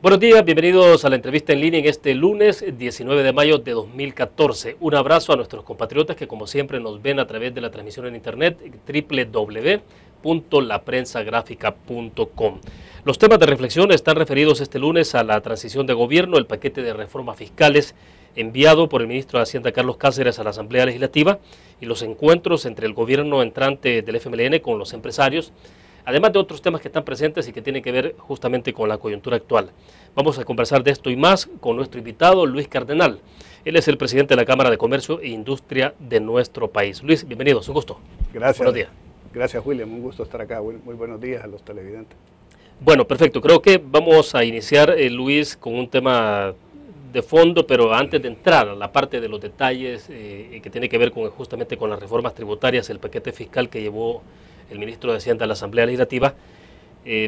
Buenos días, bienvenidos a la entrevista en línea en este lunes 19 de mayo de 2014. Un abrazo a nuestros compatriotas que como siempre nos ven a través de la transmisión en internet www.laprensagrafica.com. Los temas de reflexión están referidos este lunes a la transición de gobierno, el paquete de reformas fiscales enviado por el ministro de Hacienda Carlos Cáceres a la Asamblea Legislativa y los encuentros entre el gobierno entrante del FMLN con los empresarios, además de otros temas que están presentes y que tienen que ver justamente con la coyuntura actual. Vamos a conversar de esto y más con nuestro invitado Luis Cardenal. Él es el presidente de la Cámara de Comercio e Industria de nuestro país. Luis, bienvenidos, un gusto. Gracias. Buenos días. Gracias, William, un gusto estar acá. Muy buenos días a los televidentes. Bueno, perfecto. Creo que vamos a iniciar, Luis, con un tema de fondo, pero antes de entrar a la parte de los detalles que tiene que ver justamente con las reformas tributarias, el paquete fiscal que llevó el ministro de Hacienda a la Asamblea Legislativa,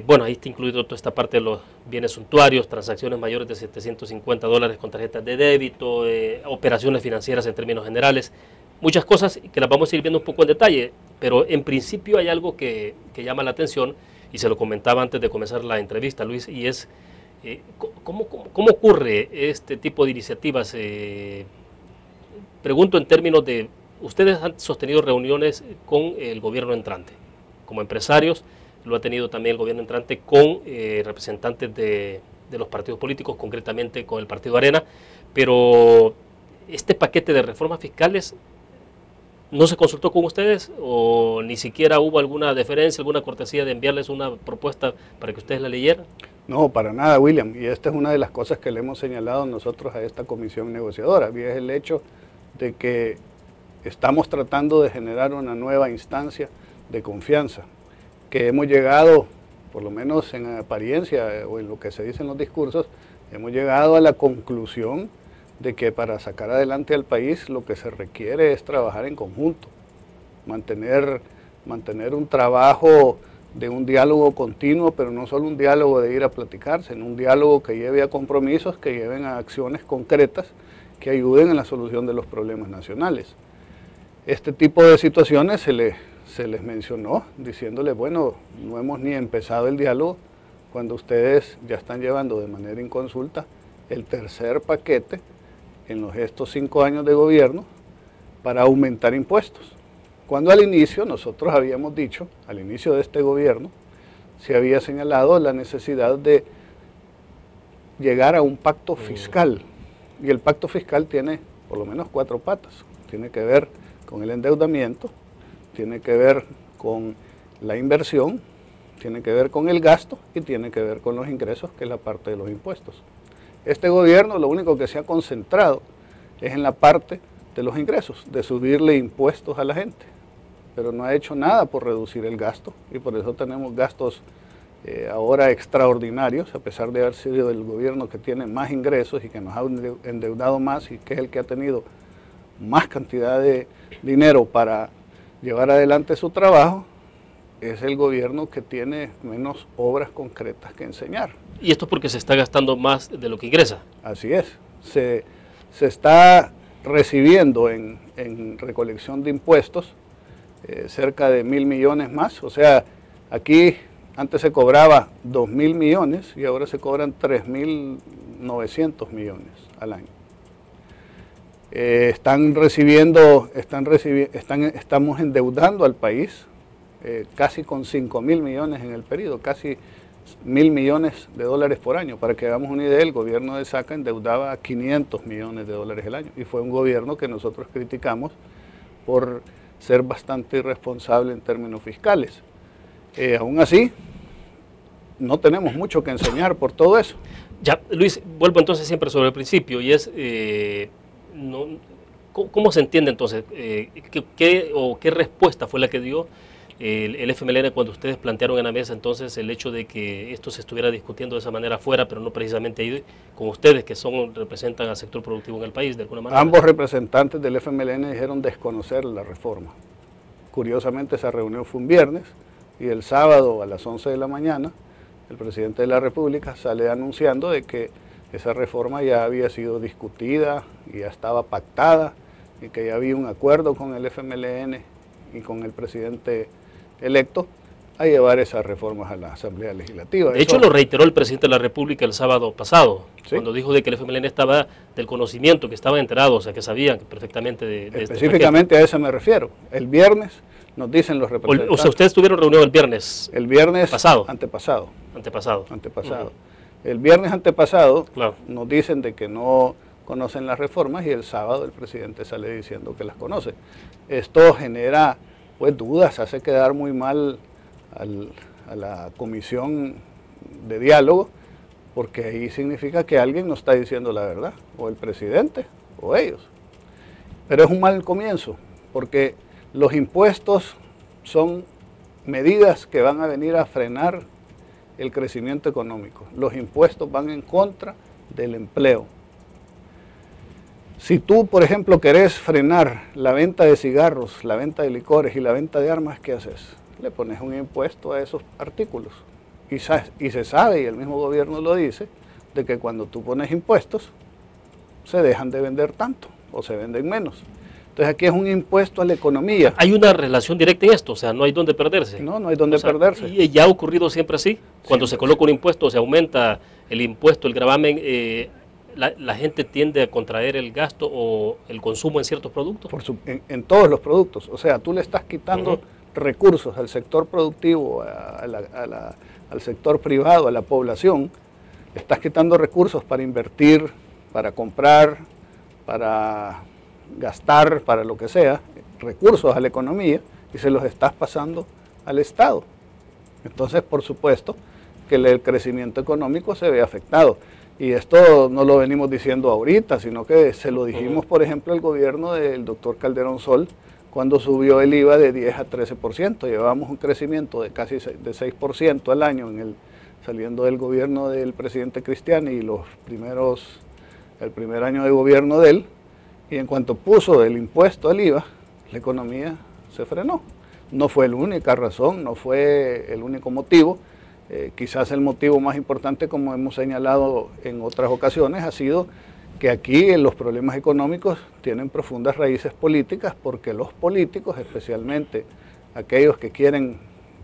bueno, ahí está incluido toda esta parte de los bienes suntuarios, transacciones mayores de $750 con tarjetas de débito, operaciones financieras en términos generales, muchas cosas que las vamos a ir viendo un poco en detalle, pero en principio hay algo que llama la atención, y se lo comentaba antes de comenzar la entrevista, Luis, y es ¿cómo ocurre este tipo de iniciativas? Pregunto en términos de, ustedes han sostenido reuniones con el gobierno entrante, como empresarios, lo ha tenido también el gobierno entrante con representantes de los partidos políticos, concretamente con el partido Arena, pero este paquete de reformas fiscales, ¿no se consultó con ustedes o ni siquiera hubo alguna deferencia, alguna cortesía de enviarles una propuesta para que ustedes la leyeran? No, para nada, William, y esta es una de las cosas que le hemos señalado nosotros a esta comisión negociadora, y es el hecho de que estamos tratando de generar una nueva instancia de confianza, que hemos llegado, por lo menos en apariencia o en lo que se dice en los discursos, hemos llegado a la conclusión de que para sacar adelante al país lo que se requiere es trabajar en conjunto, mantener un trabajo de un diálogo continuo, pero no solo un diálogo de ir a platicar, sino un diálogo que lleve a compromisos, que lleven a acciones concretas que ayuden en la solución de los problemas nacionales. Este tipo de situaciones se les mencionó, diciéndole, bueno, no hemos ni empezado el diálogo cuando ustedes ya están llevando de manera inconsulta el tercer paquete en estos 5 años de gobierno para aumentar impuestos. Cuando al inicio nosotros habíamos dicho, al inicio de este gobierno, se había señalado la necesidad de llegar a un pacto fiscal. Y el pacto fiscal tiene por lo menos 4 patas. Tiene que ver con el endeudamiento, tiene que ver con la inversión, tiene que ver con el gasto y tiene que ver con los ingresos, que es la parte de los impuestos. Este gobierno lo único que se ha concentrado es en la parte de los ingresos, de subirle impuestos a la gente, pero no ha hecho nada por reducir el gasto y por eso tenemos gastos ahora extraordinarios, a pesar de haber sido el gobierno que tiene más ingresos y que nos ha endeudado más y que es el que ha tenido más cantidad de dinero para llevar adelante su trabajo. Es el gobierno que tiene menos obras concretas que enseñar. ¿Y esto porque se está gastando más de lo que ingresa? Así es. Se está recibiendo en recolección de impuestos cerca de 1.000 millones más. O sea, aquí antes se cobraba 2.000 millones y ahora se cobran 3.900 millones al año. Estamos endeudando al país casi con 5.000 millones en el periodo, casi 1.000 millones de dólares por año. Para que hagamos una idea, el gobierno de Saca endeudaba 500 millones de dólares al año y fue un gobierno que nosotros criticamos por ser bastante irresponsable en términos fiscales. Aún así, no tenemos mucho que enseñar por todo eso. Ya, Luis, vuelvo entonces siempre sobre el principio y es, ¿cómo se entiende entonces? ¿Qué respuesta fue la que dio el FMLN cuando ustedes plantearon en la mesa entonces el hecho de que esto se estuviera discutiendo de esa manera afuera, pero no precisamente ahí con ustedes que representan al sector productivo en el país de alguna manera? Ambos representantes del FMLN dijeron desconocer la reforma. Curiosamente esa reunión fue un viernes y el sábado a las 11 de la mañana el presidente de la República sale anunciando de que esa reforma ya había sido discutida y ya estaba pactada y que ya había un acuerdo con el FMLN y con el presidente electo a llevar esas reformas a la Asamblea Legislativa. De hecho, lo reiteró el presidente de la República el sábado pasado, ¿sí? Cuando dijo de que el FMLN estaba del conocimiento, que estaban enterados, o sea, que sabían perfectamente de específicamente a eso me refiero. El viernes nos dicen los representantes. O sea, ustedes tuvieron reunión el viernes. El viernes pasado. Antepasado. Uh-huh. El viernes antepasado claro. Nos dicen de que no conocen las reformas y el sábado el presidente sale diciendo que las conoce. Esto genera pues dudas, hace quedar muy mal a la comisión de diálogo, porque ahí significa que alguien no está diciendo la verdad, o el presidente o ellos. Pero es un mal comienzo, porque los impuestos son medidas que van a venir a frenar el crecimiento económico. Los impuestos van en contra del empleo. Si tú, por ejemplo, querés frenar la venta de cigarros, la venta de licores y la venta de armas, ¿qué haces? Le pones un impuesto a esos artículos. Y se sabe, y el mismo gobierno lo dice, de que cuando tú pones impuestos, se dejan de vender tanto o se venden menos. Entonces aquí es un impuesto a la economía. ¿Hay una relación directa en esto? O sea, no hay dónde perderse. No hay dónde perderse. ¿Y ya ha ocurrido siempre así? Cuando se coloca un impuesto, se aumenta el impuesto, el gravamen, la gente tiende a contraer el gasto o el consumo en ciertos productos. En todos los productos. O sea, tú le estás quitando recursos al sector productivo, al sector privado, a la población. Le estás quitando recursos para invertir, para comprar, para gastar, para lo que sea, recursos a la economía, y se los estás pasando al Estado. Entonces, por supuesto, que el crecimiento económico se ve afectado. Y esto no lo venimos diciendo ahorita, sino que se lo dijimos, por ejemplo, al gobierno del doctor Calderón Sol, cuando subió el IVA de 10 a 13%. Llevábamos un crecimiento de casi de 6% al año saliendo del gobierno del presidente Cristiani y el primer año de gobierno de él. Y en cuanto puso el impuesto al IVA, la economía se frenó. No fue la única razón, no fue el único motivo. Quizás el motivo más importante, como hemos señalado en otras ocasiones, ha sido que aquí los problemas económicos tienen profundas raíces políticas, porque los políticos, especialmente aquellos que quieren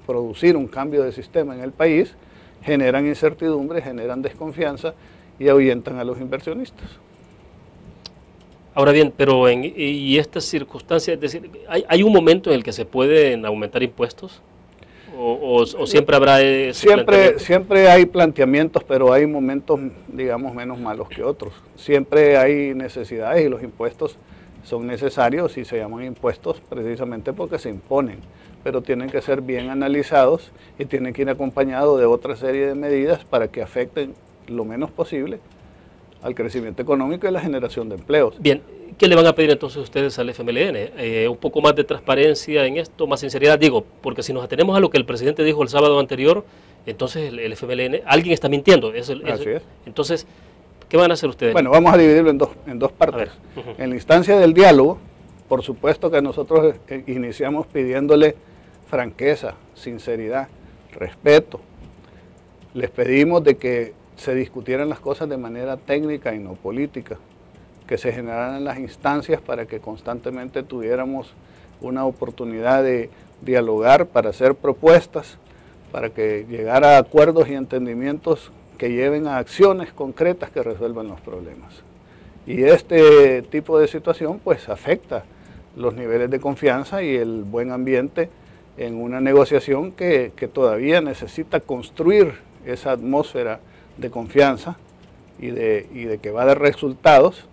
producir un cambio de sistema en el país, generan incertidumbre, generan desconfianza y ahuyentan a los inversionistas. Ahora bien, pero y estas circunstancias, es decir, ¿hay un momento en el que se pueden aumentar impuestos? ¿O siempre habrá siempre hay planteamientos, pero hay momentos, digamos, menos malos que otros. Siempre hay necesidades y los impuestos son necesarios y se llaman impuestos precisamente porque se imponen, pero tienen que ser bien analizados y tienen que ir acompañados de otra serie de medidas para que afecten lo menos posible al crecimiento económico y la generación de empleos. Bien, ¿qué le van a pedir entonces ustedes al FMLN? ¿Un poco más de transparencia en esto, más sinceridad? Digo, porque si nos atenemos a lo que el presidente dijo el sábado anterior, entonces el FMLN, alguien está mintiendo. Así es. Entonces, ¿qué van a hacer ustedes? Bueno, vamos a dividirlo en dos partes. En la instancia del diálogo, por supuesto que nosotros iniciamos pidiéndole franqueza, sinceridad, respeto. Les pedimos de que se discutieran las cosas de manera técnica y no política, que se generaran las instancias para que constantemente tuviéramos una oportunidad de dialogar, para hacer propuestas, para que llegara a acuerdos y entendimientos que lleven a acciones concretas que resuelvan los problemas. Y este tipo de situación pues afecta los niveles de confianza y el buen ambiente en una negociación que todavía necesita construir esa atmósfera de confianza y de que va a dar resultados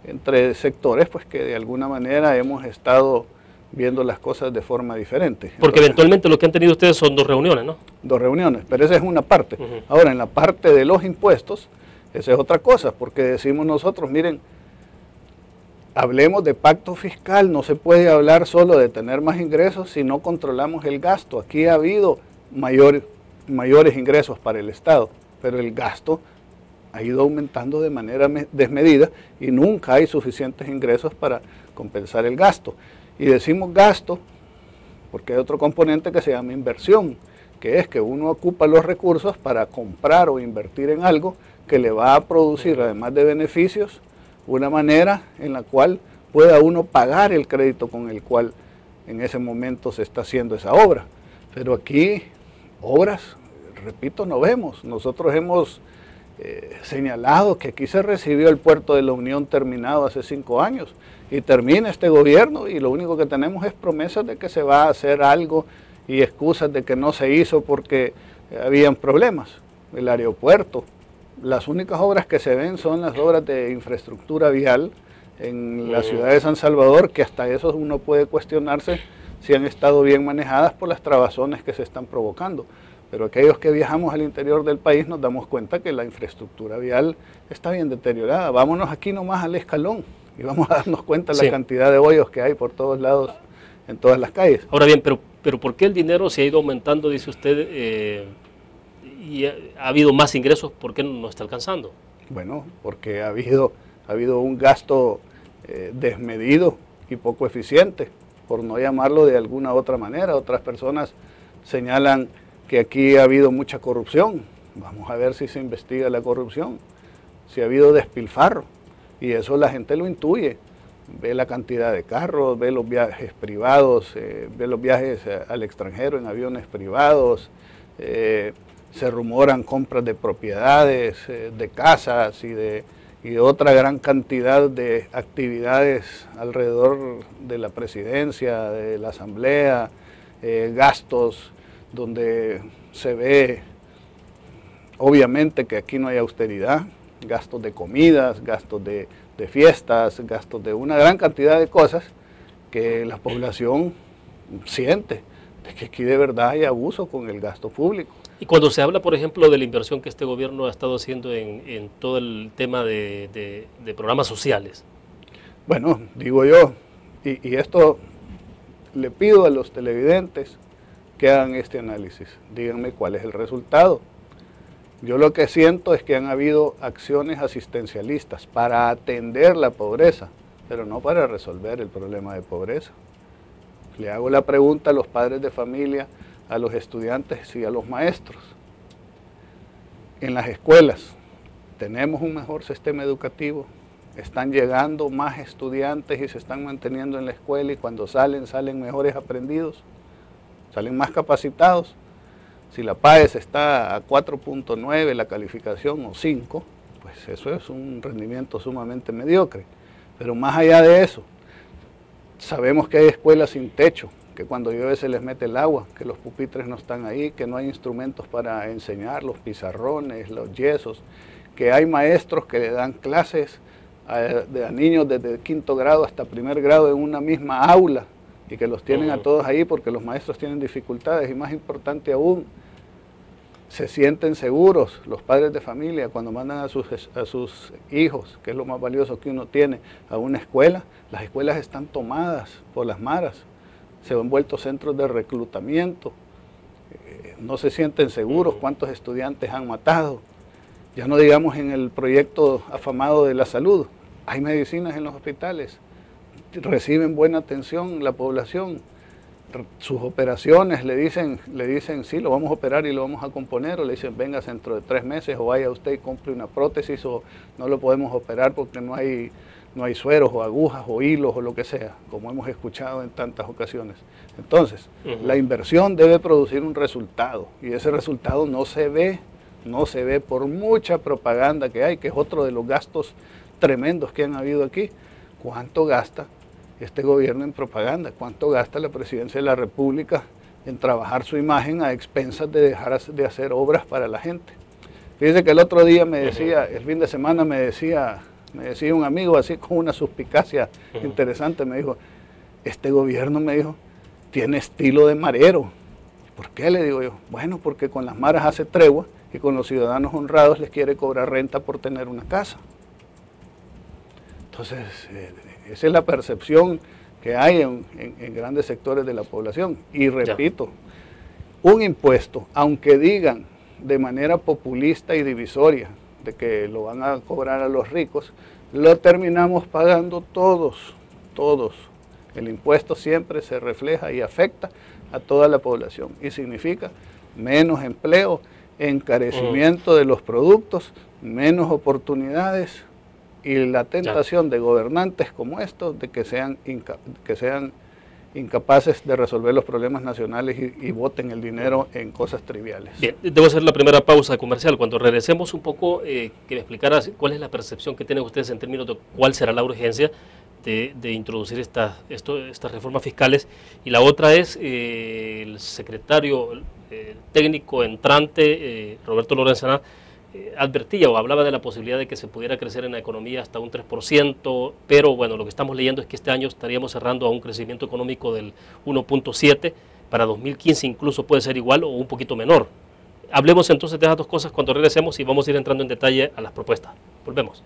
entre sectores pues que de alguna manera hemos estado viendo las cosas de forma diferente. Porque eventualmente lo que han tenido ustedes son 2 reuniones, ¿no? 2 reuniones, pero esa es una parte. Ahora, en la parte de los impuestos, esa es otra cosa, porque decimos nosotros, miren, hablemos de pacto fiscal, no se puede hablar solo de tener más ingresos si no controlamos el gasto. Aquí ha habido mayores ingresos para el Estado, pero el gasto ha ido aumentando de manera desmedida y nunca hay suficientes ingresos para compensar el gasto. Y decimos gasto porque hay otro componente que se llama inversión, que es que uno ocupa los recursos para comprar o invertir en algo que le va a producir, además de beneficios, una manera en la cual pueda uno pagar el crédito con el cual en ese momento se está haciendo esa obra. Pero aquí obras, repito, no vemos. Nosotros hemos señalado que aquí se recibió el puerto de la Unión terminado hace 5 años y termina este gobierno y lo único que tenemos es promesas de que se va a hacer algo y excusas de que no se hizo porque habían problemas. El aeropuerto, las únicas obras que se ven son las obras de infraestructura vial en la ciudad de San Salvador, que hasta eso uno puede cuestionarse si han estado bien manejadas por las trabazones que se están provocando. Pero aquellos que viajamos al interior del país nos damos cuenta que la infraestructura vial está bien deteriorada. Vámonos aquí nomás al Escalón y vamos a darnos cuenta de la cantidad de hoyos que hay por todos lados, en todas las calles. Ahora bien, pero ¿por qué el dinero se ha ido aumentando, dice usted, y ha habido más ingresos? ¿Por qué no está alcanzando? Bueno, porque ha habido un gasto desmedido y poco eficiente, por no llamarlo de alguna otra manera. Otras personas señalan que aquí ha habido mucha corrupción. Vamos a ver si se investiga la corrupción, si ha habido despilfarro, y eso la gente lo intuye. Ve la cantidad de carros, ve los viajes privados, ve los viajes al extranjero en aviones privados, se rumoran compras de propiedades, de casas y otra gran cantidad de actividades alrededor de la presidencia, de la asamblea, gastos donde se ve obviamente que aquí no hay austeridad, gastos de comidas, gastos de fiestas, gastos de una gran cantidad de cosas que la población siente, de que aquí de verdad hay abuso con el gasto público. Y cuando se habla, por ejemplo, de la inversión que este gobierno ha estado haciendo en todo el tema de programas sociales. Bueno, digo yo, y esto le pido a los televidentes que hagan este análisis, díganme cuál es el resultado. Yo lo que siento es que han habido acciones asistencialistas para atender la pobreza, pero no para resolver el problema de pobreza. Le hago la pregunta a los padres de familia, a los estudiantes y a los maestros. En las escuelas, ¿tenemos un mejor sistema educativo? ¿Están llegando más estudiantes y se están manteniendo en la escuela y cuando salen mejores aprendidos? ¿Salen más capacitados? Si la PAES está a 4.9, la calificación, o 5, pues eso es un rendimiento sumamente mediocre. Pero más allá de eso, sabemos que hay escuelas sin techo, que cuando llueve se les mete el agua, que los pupitres no están ahí, que no hay instrumentos para enseñar, los pizarrones, los yesos, que hay maestros que le dan clases a niños desde 5º grado hasta 1er grado en una misma aula, y que los tienen a todos ahí porque los maestros tienen dificultades, y más importante aún, se sienten seguros los padres de familia cuando mandan a sus hijos, que es lo más valioso que uno tiene, a una escuela. Las escuelas están tomadas por las maras, se han vuelto centros de reclutamiento, no se sienten seguros. ¿Cuántos estudiantes han matado? Ya no digamos en el proyecto afamado de la salud, hay medicinas en los hospitales, reciben buena atención la población, sus operaciones le dicen sí, lo vamos a operar y lo vamos a componer, o le dicen venga dentro de 3 meses, o vaya usted y compre una prótesis, o no lo podemos operar porque no hay sueros o agujas o hilos o lo que sea, como hemos escuchado en tantas ocasiones. Entonces, la inversión debe producir un resultado, y ese resultado no se ve por mucha propaganda que hay, que es otro de los gastos tremendos que han habido aquí. ¿Cuánto gasta este gobierno en propaganda? ¿Cuánto gasta la presidencia de la República en trabajar su imagen a expensas de dejar de hacer obras para la gente? Fíjese que el otro día me decía, el fin de semana me decía un amigo así con una suspicacia interesante, me dijo, este gobierno, me dijo, tiene estilo de marero. ¿Por qué? Le digo yo, bueno, porque con las maras hace tregua y con los ciudadanos honrados les quiere cobrar renta por tener una casa. Entonces, esa es la percepción que hay en grandes sectores de la población. Y repito, un impuesto, aunque digan de manera populista y divisoria de que lo van a cobrar a los ricos, lo terminamos pagando todos. El impuesto siempre se refleja y afecta a toda la población y significa menos empleo, encarecimiento de los productos, menos oportunidades, y la tentación de gobernantes como estos de que sean incapaces de resolver los problemas nacionales y boten el dinero en cosas triviales. Bien, debo hacer la primera pausa comercial. Cuando regresemos un poco, que me explicaras cuál es la percepción que tienen ustedes en términos de cuál será la urgencia de introducir estas reformas fiscales. Y la otra es el secretario técnico entrante, Roberto Lorenzana, advertía o hablaba de la posibilidad de que se pudiera crecer en la economía hasta un 3%, pero bueno, lo que estamos leyendo es que este año estaríamos cerrando a un crecimiento económico del 1.7%, para 2015 incluso puede ser igual o un poquito menor. Hablemos entonces de esas dos cosas cuando regresemos y vamos a ir entrando en detalle a las propuestas. Volvemos.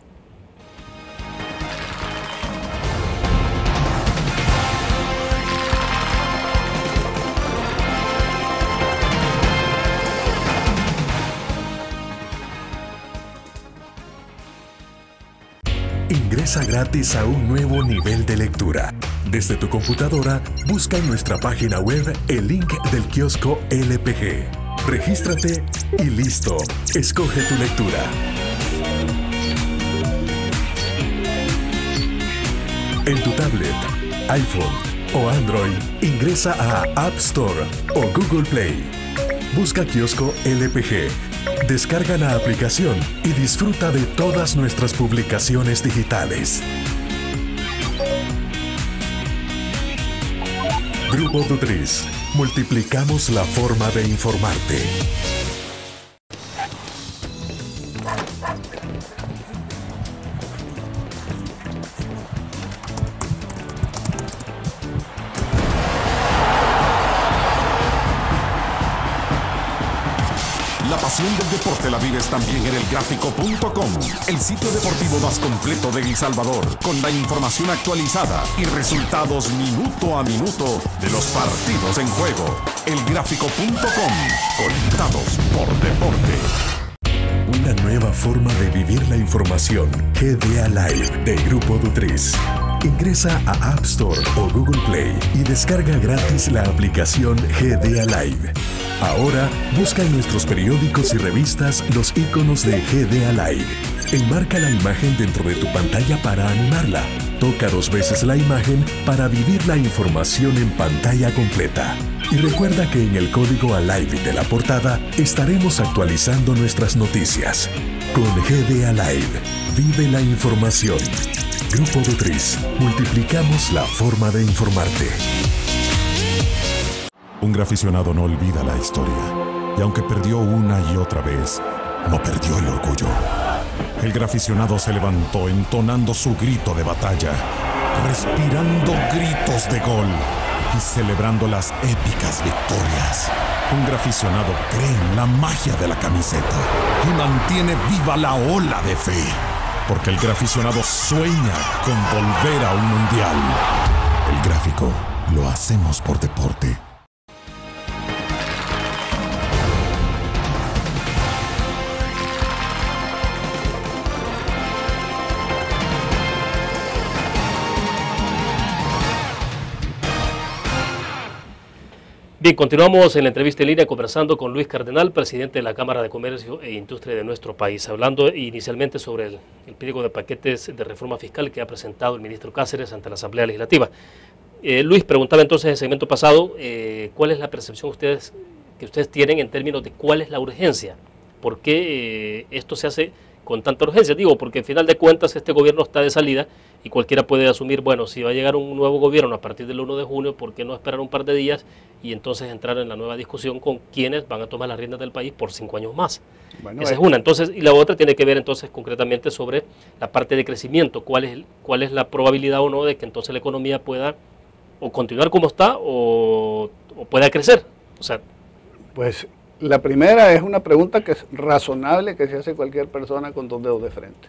Ingresa gratis a un nuevo nivel de lectura. Desde tu computadora, busca en nuestra página web el link del kiosco LPG. Regístrate y listo. Escoge tu lectura. En tu tablet, iPhone o Android, ingresa a App Store o Google Play. Busca kiosco LPG. Descarga la aplicación y disfruta de todas nuestras publicaciones digitales. Grupo Dutriz. Multiplicamos la forma de informarte. La pasión del deporte la vives también en elgráfico.com, el sitio deportivo más completo de El Salvador, con la información actualizada y resultados minuto a minuto de los partidos en juego. Elgráfico.com, conectados por deporte. Una nueva forma de vivir la información. GDA Live de Grupo Dutriz. Ingresa a App Store o Google Play y descarga gratis la aplicación GDA Live. Ahora, busca en nuestros periódicos y revistas los iconos de GDA Live. Enmarca la imagen dentro de tu pantalla para animarla. Toca 2 veces la imagen para vivir la información en pantalla completa. Y recuerda que en el código ALIVE de la portada estaremos actualizando nuestras noticias. Con GDA Live, vive la información. Grupo Dutriz, multiplicamos la forma de informarte. Un graficionado no olvida la historia, y aunque perdió una y otra vez, no perdió el orgullo. El graficionado se levantó entonando su grito de batalla, respirando gritos de gol y celebrando las épicas victorias. Un graficionado cree en la magia de la camiseta y mantiene viva la ola de fe, porque el graficionado sueña con volver a un mundial. El Gráfico lo hacemos por deporte. Bien, continuamos en la entrevista en línea conversando con Luis Cardenal, presidente de la Cámara de Comercio e Industria de nuestro país, hablando inicialmente sobre el pliego de paquetes de reforma fiscal que ha presentado el ministro Cáceres ante la Asamblea Legislativa. Luis, preguntaba entonces en el segmento pasado, ¿cuál es la percepción que ustedes tienen en términos de cuál es la urgencia? ¿Por qué esto se hace con tanta urgencia? Digo, porque al final de cuentas este gobierno está de salida y cualquiera puede asumir, bueno, si va a llegar un nuevo gobierno a partir del 1 de junio, ¿por qué no esperar un par de días y entonces entrar en la nueva discusión con quienes van a tomar las riendas del país por 5 años más? Bueno, esa es una. Entonces, y la otra tiene que ver entonces concretamente sobre la parte de crecimiento. ¿Cuál es la probabilidad o no de que entonces la economía pueda o continuar como está o pueda crecer? O sea, pues la primera es una pregunta que es razonable que se hace cualquier persona con 2 dedos de frente.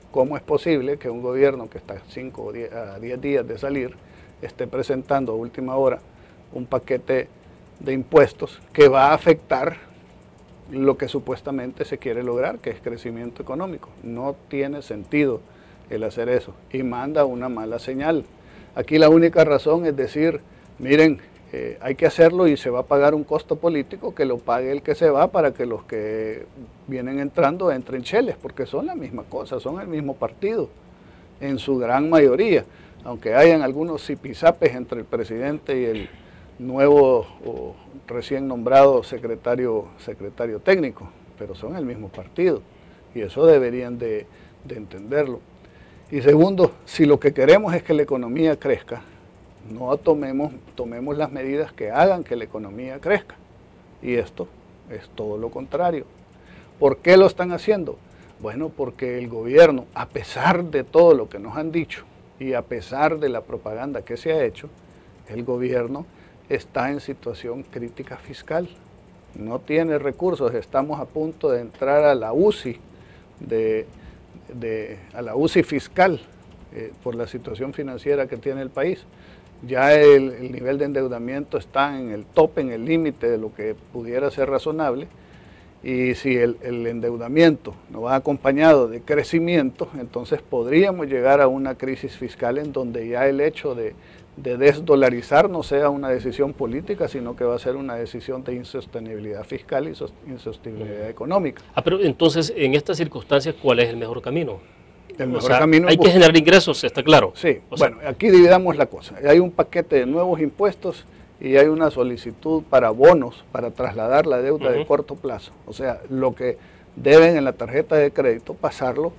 ¿Cómo es posible que un gobierno que está 5 o 10 días de salir esté presentando a última hora un paquete de impuestos que va a afectar lo que supuestamente se quiere lograr, que es crecimiento económico? No tiene sentido el hacer eso y manda una mala señal. Aquí la única razón es decir, miren, hay que hacerlo y se va a pagar un costo político, que lo pague el que se va para que los que vienen entrando entren cheles, porque son la misma cosa, son el mismo partido, en su gran mayoría. aunque hayan algunos zipizapes entre el presidente y el nuevo o recién nombrado secretario técnico, pero son el mismo partido y eso deberían de entenderlo. Y segundo, si lo que queremos es que la economía crezca, no tomemos las medidas que hagan que la economía crezca. Y esto es todo lo contrario. ¿Por qué lo están haciendo? Bueno, porque el gobierno, a pesar de todo lo que nos han dicho y a pesar de la propaganda que se ha hecho, el gobierno está en situación crítica fiscal. No tiene recursos, estamos a punto de entrar a la UCI, a la UCI fiscal por la situación financiera que tiene el país. Ya el nivel de endeudamiento está en el tope, en el límite de lo que pudiera ser razonable, y si el endeudamiento no va acompañado de crecimiento, entonces podríamos llegar a una crisis fiscal en donde ya el hecho de desdolarizar no sea una decisión política, sino que va a ser una decisión de insostenibilidad fiscal y insostenibilidad económica. Pero entonces, en estas circunstancias, ¿cuál es el mejor camino? El mejor camino hay que generar ingresos, está claro. Sí, bueno, aquí dividamos la cosa. Hay un paquete de nuevos impuestos y hay una solicitud para bonos para trasladar la deuda de corto plazo. O sea, lo que deben en la tarjeta de crédito, pasarlo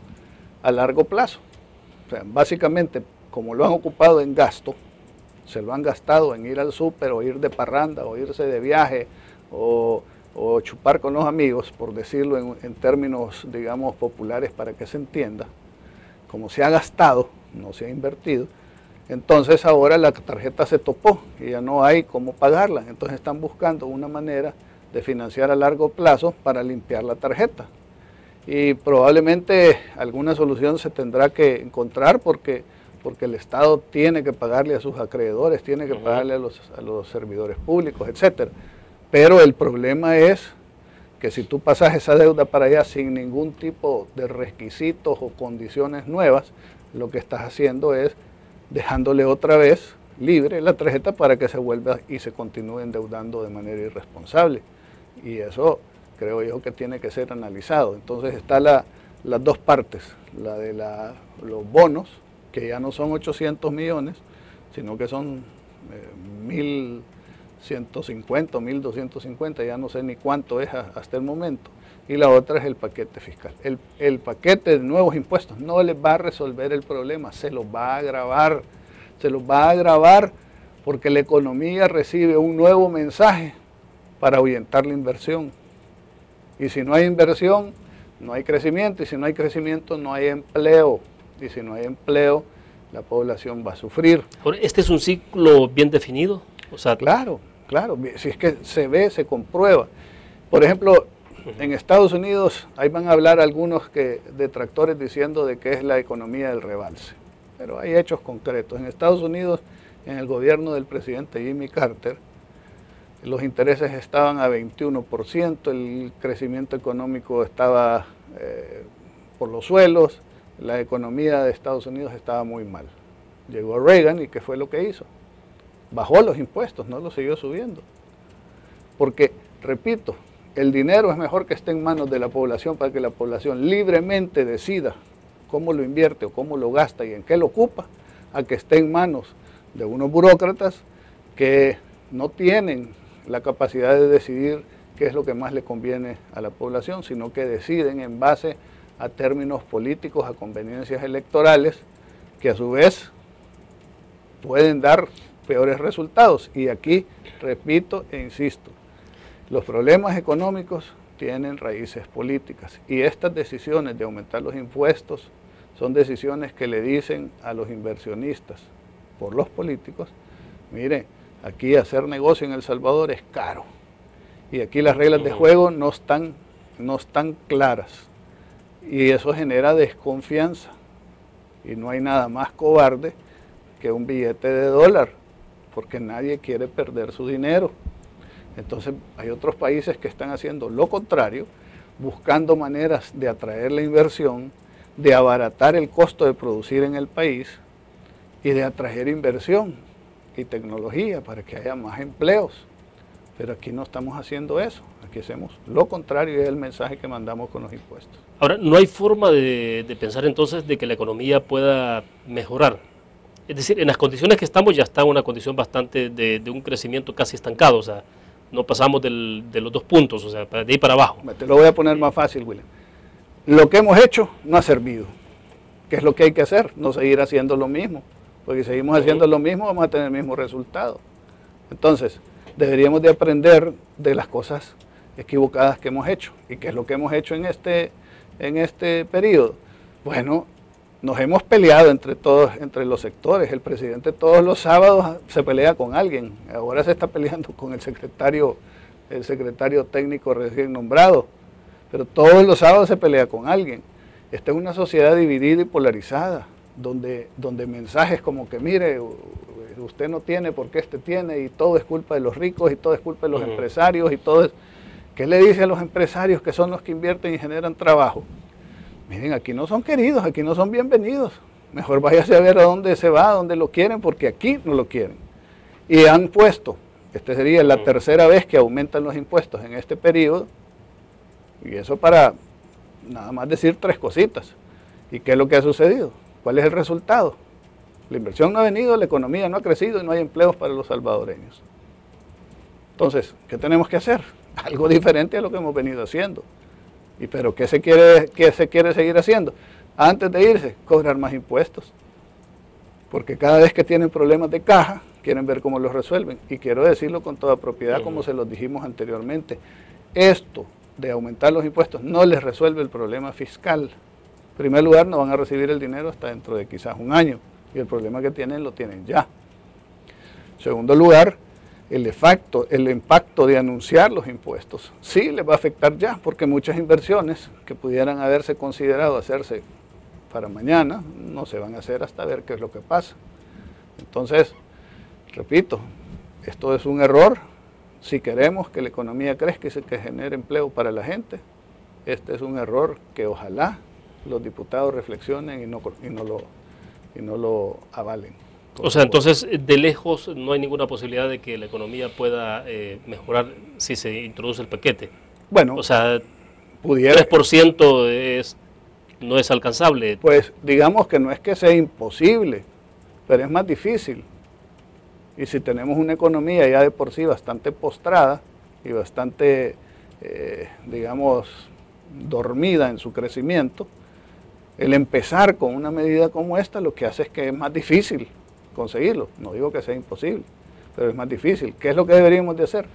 a largo plazo. O sea, básicamente, como lo han ocupado en gasto, se lo han gastado en ir al súper o ir de parranda o irse de viaje o chupar con los amigos, por decirlo en términos, digamos, populares para que se entienda. Como se ha gastado, no se ha invertido, entonces ahora la tarjeta se topó y ya no hay cómo pagarla. Entonces están buscando una manera de financiar a largo plazo para limpiar la tarjeta. Y probablemente alguna solución se tendrá que encontrar porque el Estado tiene que pagarle a sus acreedores, tiene que pagarle a los servidores públicos, etc. Pero el problema es que si tú pasas esa deuda para allá sin ningún tipo de requisitos o condiciones nuevas, lo que estás haciendo es dejándole otra vez libre la tarjeta para que se vuelva y se continúe endeudando de manera irresponsable. Y eso creo yo que tiene que ser analizado. Entonces está las dos partes, la de los bonos, que ya no son 800 millones, sino que son 1.150 o 1.250, ya no sé ni cuánto es hasta el momento. Y la otra es el paquete fiscal. El paquete de nuevos impuestos no les va a resolver el problema, se los va a agravar. Se los va a agravar porque la economía recibe un nuevo mensaje para ahuyentar la inversión. Y si no hay inversión, no hay crecimiento, y si no hay crecimiento, no hay empleo. Y si no hay empleo, la población va a sufrir. ¿Este es un ciclo bien definido? O sea, claro, si es que se ve, se comprueba. Por ejemplo, en Estados Unidos, ahí van a hablar algunos detractores diciendo de que es la economía del rebalse. Pero hay hechos concretos. En Estados Unidos, en el gobierno del presidente Jimmy Carter, los intereses estaban a 21%, el crecimiento económico estaba por los suelos, la economía de Estados Unidos estaba muy mal. Llegó Reagan y ¿qué fue lo que hizo? Bajó los impuestos, no los siguió subiendo. Porque, repito, el dinero es mejor que esté en manos de la población para que la población libremente decida cómo lo invierte o cómo lo gasta y en qué lo ocupa, a que esté en manos de unos burócratas que no tienen la capacidad de decidir qué es lo que más le conviene a la población, sino que deciden en base a términos políticos, a conveniencias electorales, que a su vez pueden dar peores resultados. Y aquí, repito e insisto, los problemas económicos tienen raíces políticas y estas decisiones de aumentar los impuestos son decisiones que le dicen a los inversionistas por los políticos, mire, aquí hacer negocio en El Salvador es caro y aquí las reglas de juego no están claras y eso genera desconfianza y no hay nada más cobarde que un billete de dólar porque nadie quiere perder su dinero. Entonces hay otros países que están haciendo lo contrario, buscando maneras de atraer la inversión, de abaratar el costo de producir en el país y de atraer inversión y tecnología para que haya más empleos. Pero aquí no estamos haciendo eso, aquí hacemos lo contrario y es el mensaje que mandamos con los impuestos. Ahora, ¿no hay forma de pensar entonces de que la economía pueda mejorar? Es decir, en las condiciones que estamos ya está una condición bastante de un crecimiento casi estancado, o sea, no pasamos de los 2 puntos, o sea, de ahí para abajo. Te lo voy a poner más fácil, William. Lo que hemos hecho no ha servido. ¿Qué es lo que hay que hacer? No seguir haciendo lo mismo, porque si seguimos haciendo lo mismo vamos a tener el mismo resultado. Entonces, deberíamos de aprender de las cosas equivocadas que hemos hecho. ¿Y qué es lo que hemos hecho en este periodo? Bueno, nos hemos peleado entre todos, entre los sectores. El presidente todos los sábados se pelea con alguien. Ahora se está peleando con el secretario técnico recién nombrado. Pero todos los sábados se pelea con alguien. Esta es una sociedad dividida y polarizada, donde mensajes como que mire, usted no tiene porque este tiene, y todo es culpa de los ricos, y todo es culpa de los empresarios, y todo es... ¿Qué le dice a los empresarios que son los que invierten y generan trabajo? Miren, aquí no son queridos, aquí no son bienvenidos. Mejor váyase a ver a dónde se va, a dónde lo quieren, porque aquí no lo quieren. Y han puesto, esta sería la tercera vez que aumentan los impuestos en este periodo, y eso para nada más decir 3 cositas. ¿Y qué es lo que ha sucedido? ¿Cuál es el resultado? La inversión no ha venido, la economía no ha crecido y no hay empleos para los salvadoreños. Entonces, ¿qué tenemos que hacer? Algo diferente a lo que hemos venido haciendo. ¿Pero qué se quiere seguir haciendo? Antes de irse, cobrar más impuestos. Porque cada vez que tienen problemas de caja, quieren ver cómo los resuelven. Y quiero decirlo con toda propiedad, como se los dijimos anteriormente. Esto de aumentar los impuestos no les resuelve el problema fiscal. En primer lugar, no van a recibir el dinero hasta dentro de quizás un año. Y el problema que tienen, lo tienen ya. En segundo lugar, el impacto de anunciar los impuestos sí les va a afectar ya, porque muchas inversiones que pudieran haberse considerado hacerse para mañana no se van a hacer hasta ver qué es lo que pasa. Entonces, repito, esto es un error. Si queremos que la economía crezca y que genere empleo para la gente, este es un error que ojalá los diputados reflexionen y no lo avalen. O sea, entonces, de lejos no hay ninguna posibilidad de que la economía pueda mejorar si se introduce el paquete. Bueno, o sea, pudiera. 3% no es alcanzable. Pues digamos que no es que sea imposible, pero es más difícil. Y si tenemos una economía ya de por sí bastante postrada y bastante, digamos, dormida en su crecimiento, el empezar con una medida como esta lo que hace es que es más difícil conseguirlo. No digo que sea imposible, pero es más difícil. ¿Qué es lo que deberíamos de hacer?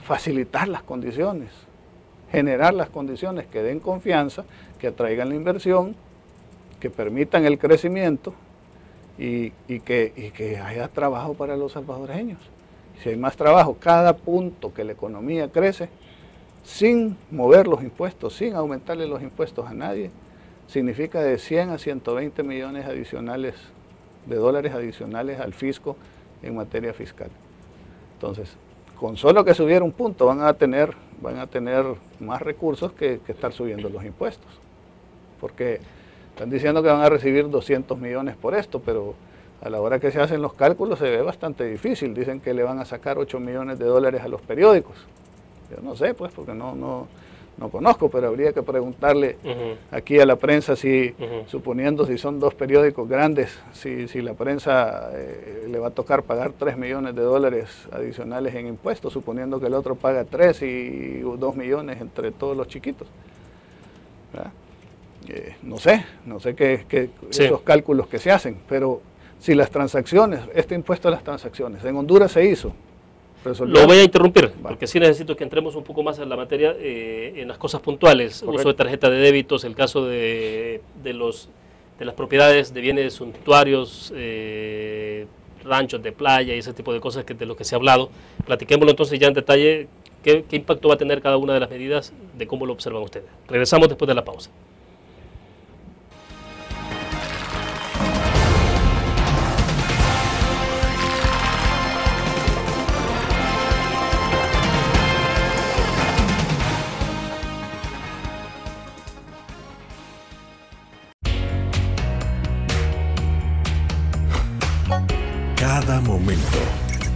Facilitar las condiciones, generar las condiciones que den confianza, que atraigan la inversión, que permitan el crecimiento y que haya trabajo para los salvadoreños. Si hay más trabajo, cada punto que la economía crece, sin mover los impuestos, sin aumentarle los impuestos a nadie, significa de 100 a 120 millones adicionales de dólares adicionales al fisco en materia fiscal. Entonces, con solo que subiera un punto van a tener más recursos que estar subiendo los impuestos. Porque están diciendo que van a recibir 200 millones por esto, pero a la hora que se hacen los cálculos se ve bastante difícil. Dicen que le van a sacar 8 millones de dólares a los periódicos. Yo no sé, pues, porque no conozco, pero habría que preguntarle aquí a la prensa si, suponiendo si son 2 periódicos grandes, si la prensa le va a tocar pagar 3 millones de dólares adicionales en impuestos, suponiendo que el otro paga 3 y 2 millones entre todos los chiquitos. No sé qué esos cálculos que se hacen, pero si las transacciones, este impuesto a las transacciones, en Honduras se hizo. Lo voy a interrumpir, porque sí necesito que entremos un poco más en la materia, en las cosas puntuales. Correcto. Uso de tarjeta de débitos, el caso de las propiedades de bienes suntuarios, ranchos de playa y ese tipo de cosas de lo que se ha hablado. Platiquémoslo entonces ya en detalle, qué impacto va a tener cada una de las medidas, de cómo lo observan ustedes. Regresamos después de la pausa. Cada momento,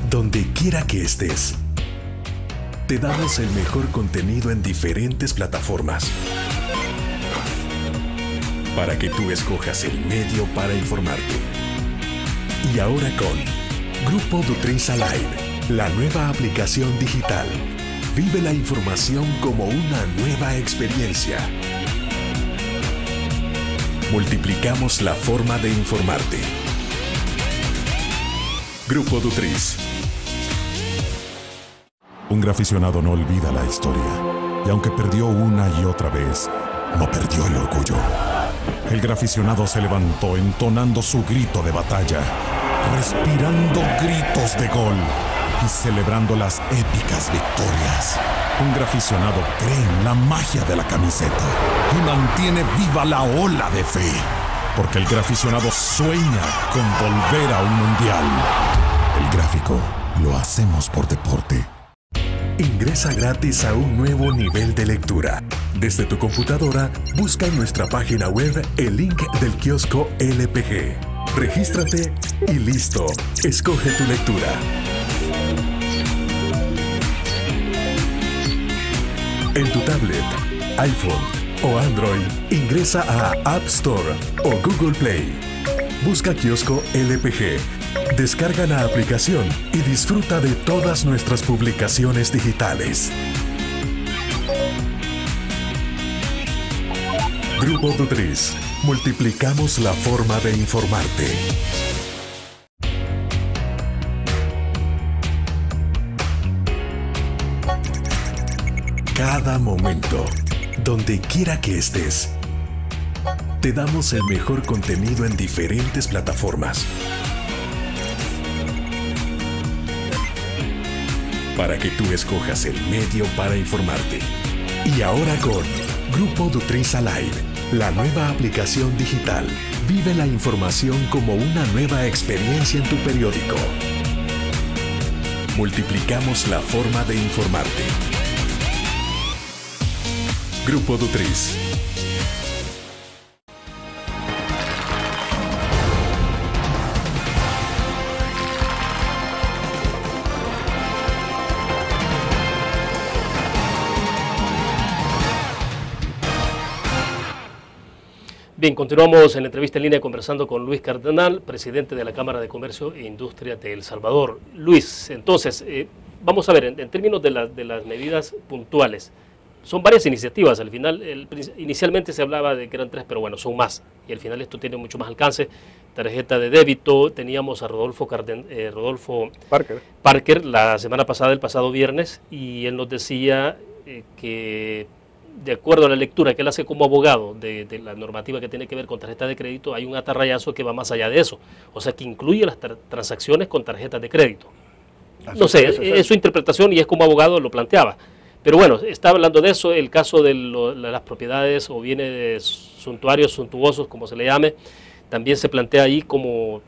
donde quiera que estés, te damos el mejor contenido en diferentes plataformas para que tú escojas el medio para informarte. Y ahora con Grupo Dutris Alive, la nueva aplicación digital. Vive la información como una nueva experiencia. Multiplicamos la forma de informarte. Grupo Dutris. Un graficionado no olvida la historia, y aunque perdió una y otra vez, no perdió el orgullo. El graficionado se levantó entonando su grito de batalla, respirando gritos de gol y celebrando las épicas victorias. Un graficionado cree en la magia de la camiseta y mantiene viva la ola de fe, porque el graficionado sueña con volver a un mundial. El gráfico lo hacemos por deporte. Ingresa gratis a un nuevo nivel de lectura. Desde tu computadora, busca en nuestra página web el link del kiosco LPG. Regístrate y listo. Escoge tu lectura. En tu tablet, iPhone o Android, ingresa a App Store o Google Play. Busca kiosco LPG. Descarga la aplicación y disfruta de todas nuestras publicaciones digitales. Grupo Dutris. Multiplicamos la forma de informarte. Cada momento, donde quiera que estés, te damos el mejor contenido en diferentes plataformas. Para que tú escojas el medio para informarte. Y ahora con Grupo Dutris Alive, la nueva aplicación digital. Vive la información como una nueva experiencia en tu periódico. Multiplicamos la forma de informarte. Grupo Dutris. Bien, continuamos en la entrevista en línea conversando con Luis Cardenal, presidente de la Cámara de Comercio e Industria de El Salvador. Luis, entonces, vamos a ver, en términos de las medidas puntuales, son varias iniciativas. Al final, inicialmente se hablaba de que eran 3, pero bueno, son más. Y al final esto tiene mucho más alcance. Tarjeta de débito, teníamos a Rodolfo Parker la semana pasada, el pasado viernes, y él nos decía que de acuerdo a la lectura que él hace como abogado de la normativa que tiene que ver con tarjeta de crédito, hay un atarrayazo que va más allá de eso. O sea, que incluye las transacciones con tarjetas de crédito. No sé, es su interpretación y es como abogado lo planteaba. Pero bueno, está hablando de eso, el caso de las propiedades o bienes suntuarios, suntuosos, como se le llame, también se plantea ahí como,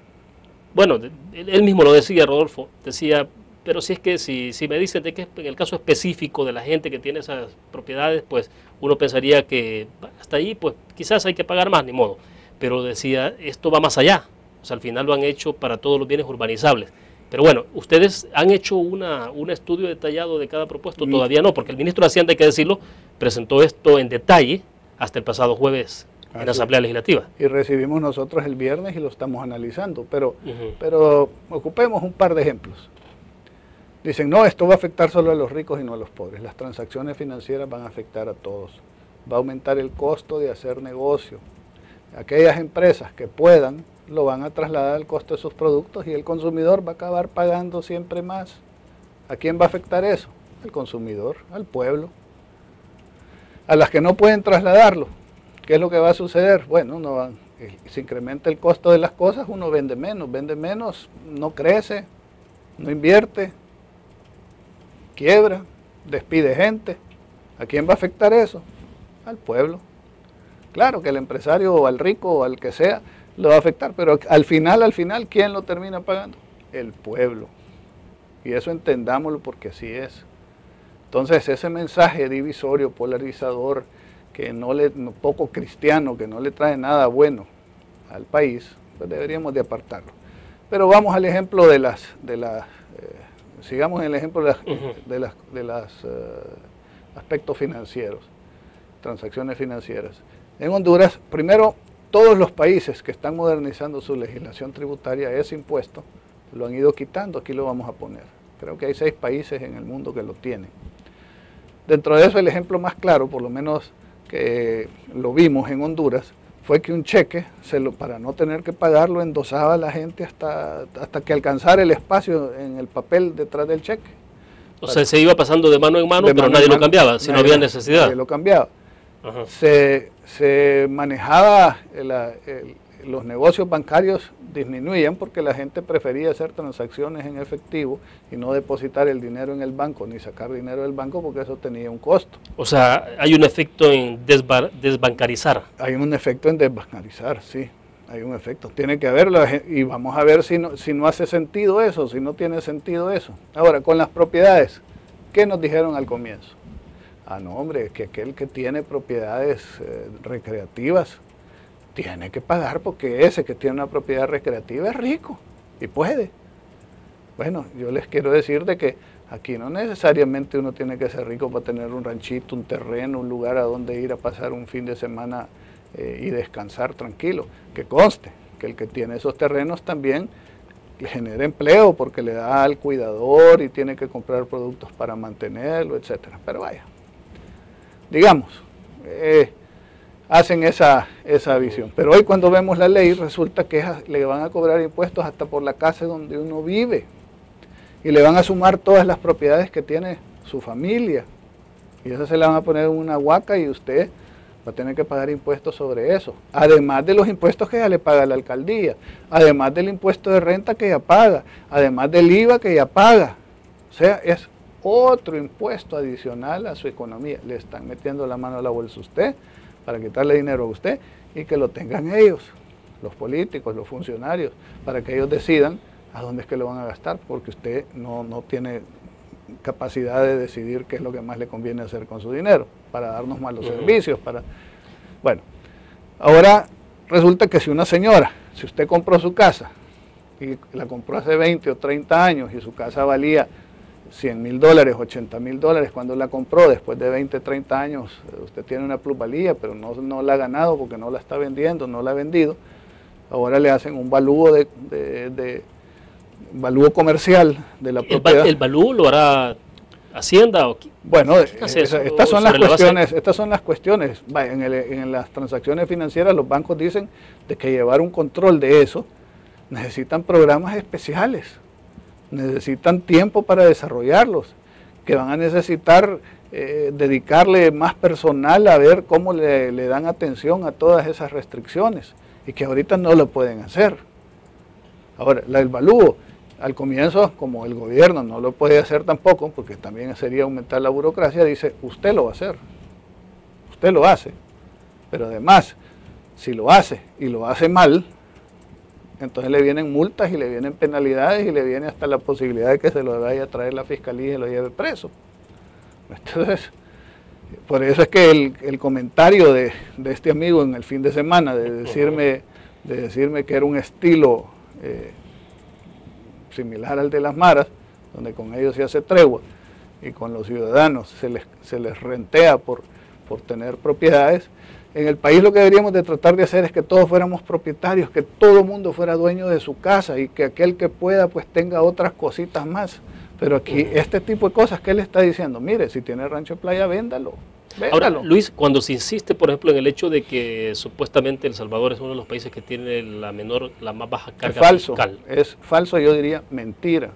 bueno, él mismo lo decía, Rodolfo, decía, pero si es que si me dicen de que en el caso específico de la gente que tiene esas propiedades, pues uno pensaría que hasta ahí, pues quizás hay que pagar más, ni modo. Pero decía, esto va más allá, o sea, al final lo han hecho para todos los bienes urbanizables. Pero bueno, ¿ustedes han hecho un estudio detallado de cada propuesto? Todavía no, porque el ministro de Hacienda, hay que decirlo, presentó esto en detalle hasta el pasado jueves en la Asamblea Legislativa. Y recibimos nosotros el viernes y lo estamos analizando, pero ocupemos un par de ejemplos. Dicen, no, esto va a afectar solo a los ricos y no a los pobres. Las transacciones financieras van a afectar a todos. Va a aumentar el costo de hacer negocio. Aquellas empresas que puedan, lo van a trasladar al costo de sus productos y el consumidor va a acabar pagando siempre más. ¿A quién va a afectar eso? Al consumidor, al pueblo. A las que no pueden trasladarlo, ¿qué es lo que va a suceder? Bueno, se incrementa el costo de las cosas, uno vende menos, no crece, no invierte, quiebra, despide gente. ¿A quién va a afectar eso? Al pueblo. Claro que el empresario o al rico o al que sea lo va a afectar, pero al final, ¿quién lo termina pagando? El pueblo. Y eso entendámoslo porque así es. Entonces ese mensaje divisorio, polarizador, poco cristiano, que no le trae nada bueno al país, pues deberíamos de apartarlo. Pero vamos al ejemplo sigamos en el ejemplo de los aspectos financieros, transacciones financieras. En Honduras, primero, todos los países que están modernizando su legislación tributaria, ese impuesto lo han ido quitando, aquí lo vamos a poner. Creo que hay 6 países en el mundo que lo tienen. Dentro de eso, el ejemplo más claro, por lo menos que lo vimos en Honduras, fue que un cheque, para no tener que pagarlo, endosaba a la gente hasta que alcanzara el espacio en el papel detrás del cheque. O sea, se iba pasando de mano en mano, pero nadie lo cambiaba, si no había necesidad. Nadie lo cambiaba. Se manejaba, los negocios bancarios disminuían porque la gente prefería hacer transacciones en efectivo y no depositar el dinero en el banco, ni sacar dinero del banco, porque eso tenía un costo. O sea, hay un efecto en desbancarizar. Hay un efecto en desbancarizar, sí. Hay un efecto, tiene que haberlo, y vamos a ver si no hace sentido eso, si no tiene sentido eso. Ahora, con las propiedades, ¿qué nos dijeron al comienzo? Ah, no, hombre, que aquel que tiene propiedades recreativas tiene que pagar, porque ese que tiene una propiedad recreativa es rico y puede. Bueno, yo les quiero decir de que aquí no necesariamente uno tiene que ser rico para tener un ranchito, un terreno, un lugar a donde ir a pasar un fin de semana y descansar tranquilo. Que conste que el que tiene esos terrenos también genera empleo porque le da al cuidador y tiene que comprar productos para mantenerlo, etcétera. Pero vaya, digamos, hacen esa visión. Pero hoy cuando vemos la ley resulta que le van a cobrar impuestos hasta por la casa donde uno vive y le van a sumar todas las propiedades que tiene su familia y esas se le van a poner en una huaca y usted va a tener que pagar impuestos sobre eso, además de los impuestos que ya le paga la alcaldía, además del impuesto de renta que ya paga, además del IVA que ya paga. O sea, es otro impuesto adicional a su economía. Le están metiendo la mano a la bolsa a usted para quitarle dinero a usted y que lo tengan ellos, los políticos, los funcionarios, para que ellos decidan a dónde es que lo van a gastar, porque usted no tiene capacidad de decidir qué es lo que más le conviene hacer con su dinero, para darnos malos servicios, Bueno, ahora resulta que si una señora, si usted compró su casa, y la compró hace 20 o 30 años, y su casa valía $100,000, $80,000 cuando la compró, después de 20, 30 años, usted tiene una plusvalía, pero no la ha ganado porque no la está vendiendo, no la ha vendido, ahora le hacen un valúo valúo comercial de la propiedad. ¿El valúo lo hará Hacienda? Bueno, estas son las cuestiones. En las transacciones financieras los bancos dicen de que llevar un control de eso necesitan programas especiales, necesitan tiempo para desarrollarlos, que van a necesitar dedicarle más personal a ver cómo le dan atención a todas esas restricciones y que ahorita no lo pueden hacer. Ahora, el valúo, al comienzo, como el gobierno no lo puede hacer tampoco, porque también sería aumentar la burocracia, dice, usted lo va a hacer, usted lo hace, pero además, si lo hace y lo hace mal, entonces le vienen multas y le vienen penalidades y le viene hasta la posibilidad de que se lo vaya a traer la fiscalía y se lo lleve preso. Entonces, por eso es que el comentario de este amigo en el fin de semana, de decirme que era un estilo similar al de las maras, donde con ellos se hace tregua y con los ciudadanos se les rentea por tener propiedades. En el país lo que deberíamos de tratar de hacer es que todos fuéramos propietarios, que todo el mundo fuera dueño de su casa y que aquel que pueda pues tenga otras cositas más. Pero aquí este tipo de cosas que él está diciendo, mire, si tiene rancho de playa, véndalo. Ahora, Luis, cuando se insiste, por ejemplo, en el hecho de que supuestamente El Salvador es uno de los países que tiene la más baja carga fiscal. Es falso, yo diría mentira.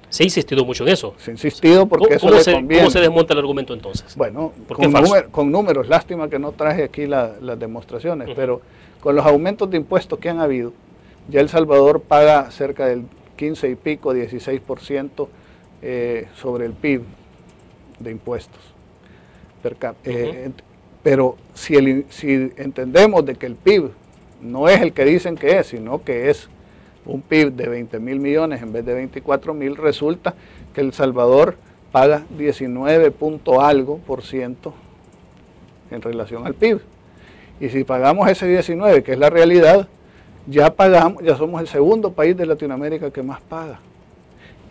Se ha insistido mucho en eso. Se ha insistido porque eso le conviene. ¿Cómo se desmonta el argumento entonces? Bueno, con números, lástima que no traje aquí las demostraciones, pero con los aumentos de impuestos que han habido, ya El Salvador paga cerca del 15 y pico, 16% sobre el PIB de impuestos. Pero si entendemos de que el PIB no es el que dicen que es, sino que es un PIB de 20,000 millones en vez de 24,000, resulta que El Salvador paga 19 punto algo % en relación al PIB. Y si pagamos ese 19, que es la realidad, ya somos el segundo país de Latinoamérica que más paga.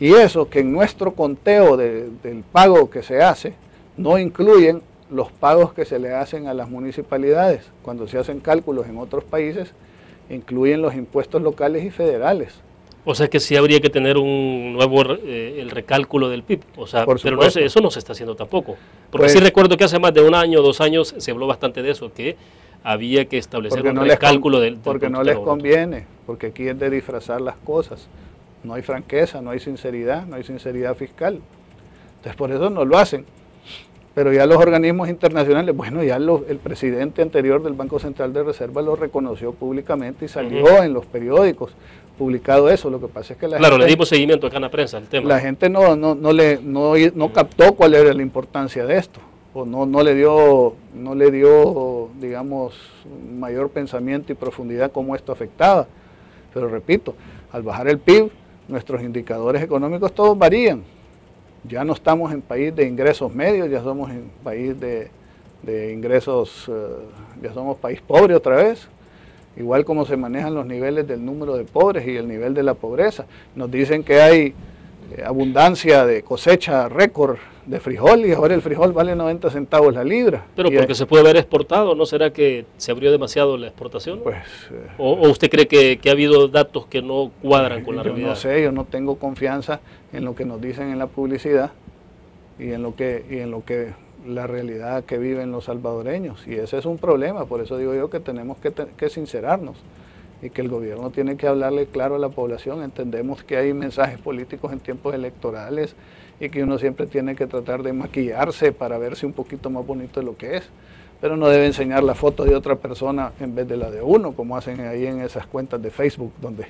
Y eso que en nuestro conteo del pago que se hace, no incluyen los pagos que se le hacen a las municipalidades. Cuando se hacen cálculos en otros países, incluyen los impuestos locales y federales. O sea que sí habría que tener un nuevo el recálculo del PIB, o sea, pero no sé, eso no se está haciendo tampoco. Porque pues, sí recuerdo que hace más de 1 año, 2 años se habló bastante de eso, que había que establecer un recálculo del porque no les conviene, porque aquí es de disfrazar las cosas. No hay franqueza, no hay sinceridad fiscal. Entonces por eso no lo hacen. Pero ya los organismos internacionales, bueno, ya el presidente anterior del Banco Central de Reserva lo reconoció públicamente y salió en los periódicos publicado eso. Lo que pasa es que claro, le dimos seguimiento acá en la prensa al tema. La gente no captó cuál era la importancia de esto, o no le dio, digamos, mayor pensamiento y profundidad cómo esto afectaba. Pero repito, al bajar el PIB, nuestros indicadores económicos todos varían. Ya no estamos en país de ingresos medios, ya somos en país de ingresos, ya somos país pobre otra vez. Igual como se manejan los niveles del número de pobres y el nivel de la pobreza. Nos dicen que hay abundancia de cosecha récord de frijol y ahora el frijol vale 90 centavos la libra. Pero porque se puede haber exportado, ¿no será que se abrió demasiado la exportación? Pues, ¿O usted cree que ha habido datos que no cuadran con la realidad? No sé, yo no tengo confianza en lo que nos dicen en la publicidad y en lo que la realidad que viven los salvadoreños, y ese es un problema. Por eso digo yo que tenemos que sincerarnos y que el gobierno tiene que hablarle claro a la población. Entendemos que hay mensajes políticos en tiempos electorales y que uno siempre tiene que tratar de maquillarse para verse un poquito más bonito de lo que es, pero no debe enseñar la foto de otra persona en vez de la de uno, como hacen ahí en esas cuentas de Facebook donde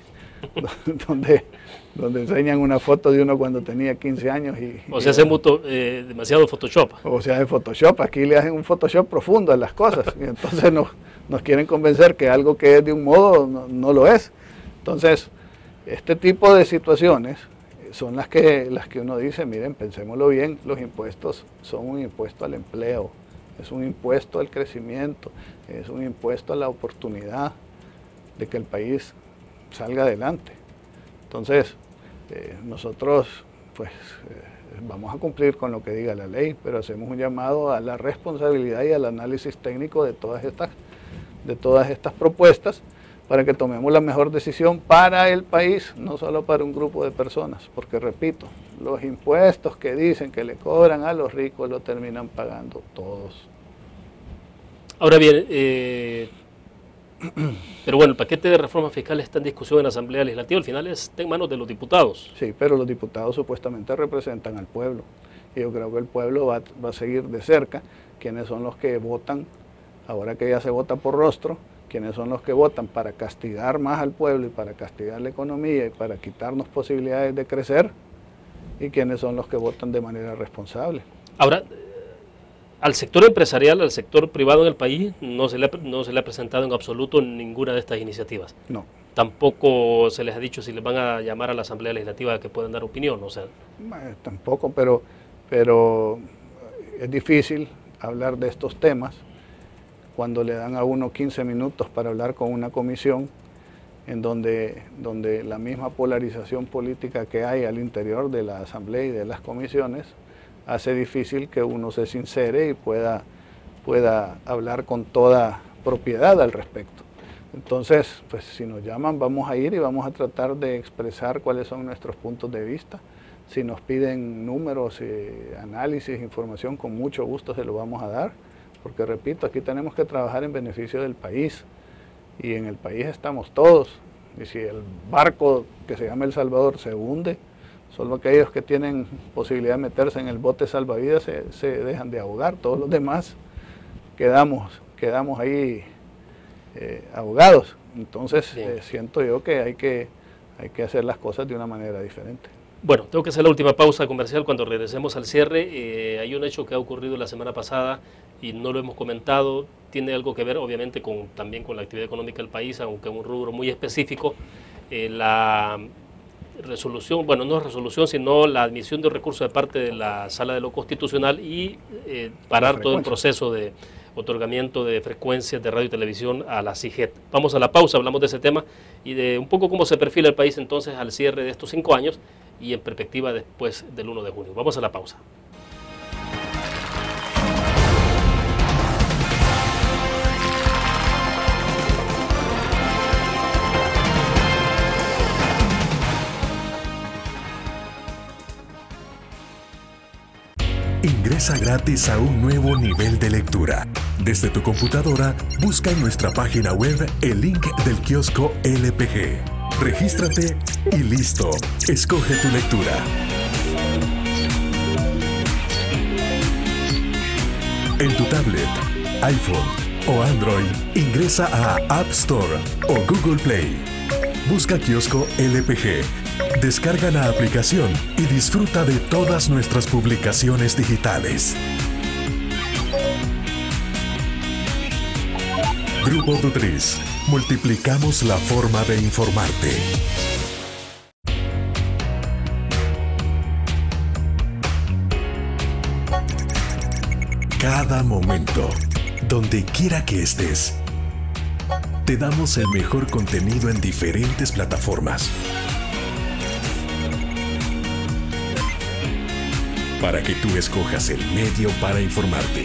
enseñan una foto de uno cuando tenía 15 años. O sea, hace demasiado Photoshop. O sea, de Photoshop. Aquí le hacen un Photoshop profundo a las cosas y entonces nos quieren convencer que algo que es de un modo no lo es. Entonces, este tipo de situaciones son las que uno dice, miren, pensémoslo bien, los impuestos son un impuesto al empleo, es un impuesto al crecimiento, es un impuesto a la oportunidad de que el país salga adelante. Entonces, nosotros pues vamos a cumplir con lo que diga la ley, pero hacemos un llamado a la responsabilidad y al análisis técnico de todas estas propuestas para que tomemos la mejor decisión para el país, no solo para un grupo de personas, porque repito, los impuestos que dicen que le cobran a los ricos lo terminan pagando todos. Ahora bien, pero bueno, el paquete de reforma fiscal está en discusión en la Asamblea Legislativa, al final está en manos de los diputados. Sí, pero los diputados supuestamente representan al pueblo, y yo creo que el pueblo va a seguir de cerca quiénes son los que votan, ahora que ya se vota por rostro, quiénes son los que votan para castigar más al pueblo y para castigar la economía y para quitarnos posibilidades de crecer, y quiénes son los que votan de manera responsable. Ahora, al sector empresarial, al sector privado en el país, no se le ha presentado en absoluto ninguna de estas iniciativas. No. Tampoco se les ha dicho si les van a llamar a la Asamblea Legislativa a que puedan dar opinión, o sea. Tampoco, pero es difícil hablar de estos temas cuando le dan a uno 15 minutos para hablar con una comisión en donde la misma polarización política que hay al interior de la Asamblea y de las comisiones hace difícil que uno se sincere y pueda hablar con toda propiedad al respecto. Entonces, pues si nos llaman vamos a ir y vamos a tratar de expresar cuáles son nuestros puntos de vista. Si nos piden números, análisis, información, con mucho gusto se lo vamos a dar, porque repito, aquí tenemos que trabajar en beneficio del país, y en el país estamos todos, y si el barco que se llama El Salvador se hunde, solo aquellos que tienen posibilidad de meterse en el bote salvavidas se dejan de ahogar, todos los demás quedamos ahí ahogados. Entonces sí. Siento yo que hay que hacer las cosas de una manera diferente. Bueno, tengo que hacer la última pausa comercial. Cuando regresemos al cierre, hay un hecho que ha ocurrido la semana pasada y no lo hemos comentado. Tiene algo que ver, obviamente, también con la actividad económica del país, aunque en un rubro muy específico. La resolución, bueno, no resolución, sino la admisión de recursos de parte de la Sala de lo Constitucional y parar todo el proceso de otorgamiento de frecuencias de radio y televisión a la CIGET. Vamos a la pausa, hablamos de ese tema y de un poco cómo se perfila el país entonces al cierre de estos 5 años y en perspectiva después del 1 de junio. Vamos a la pausa. Ingresa gratis a un nuevo nivel de lectura. Desde tu computadora, busca en nuestra página web el link del kiosco LPG. Regístrate y listo. Escoge tu lectura. En tu tablet, iPhone o Android, ingresa a App Store o Google Play. Busca Kiosco LPG. Descarga la aplicación y disfruta de todas nuestras publicaciones digitales. Grupo Dutris. Multiplicamos la forma de informarte. Cada momento, donde quiera que estés, te damos el mejor contenido en diferentes plataformas. Para que tú escojas el medio para informarte.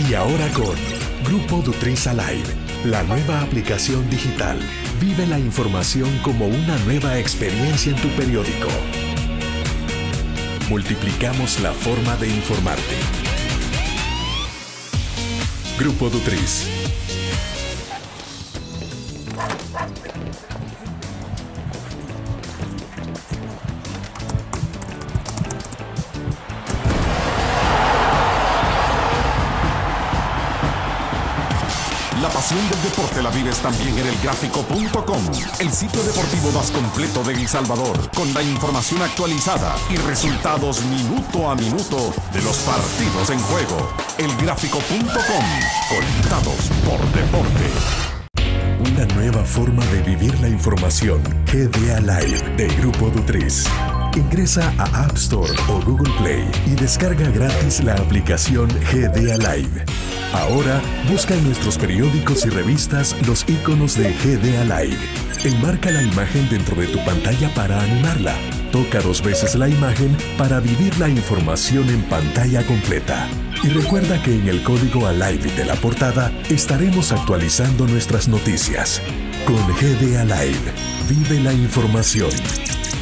Y ahora con Grupo Dutris Alive, la nueva aplicación digital. Vive la información como una nueva experiencia en tu periódico. Multiplicamos la forma de informarte. Grupo Dutris. La pasión del deporte la vives también en elgráfico.com, el sitio deportivo más completo de El Salvador, con la información actualizada y resultados minuto a minuto de los partidos en juego. Elgráfico.com, conectados por deporte. Una nueva forma de vivir la información. GDA Live de Grupo Dutris. Ingresa a App Store o Google Play y descarga gratis la aplicación GDA Live. Ahora, busca en nuestros periódicos y revistas los iconos de GDA Live. Enmarca la imagen dentro de tu pantalla para animarla. Toca 2 veces la imagen para vivir la información en pantalla completa. Y recuerda que en el código Alive de la portada estaremos actualizando nuestras noticias. Con GDA Live, vive la información.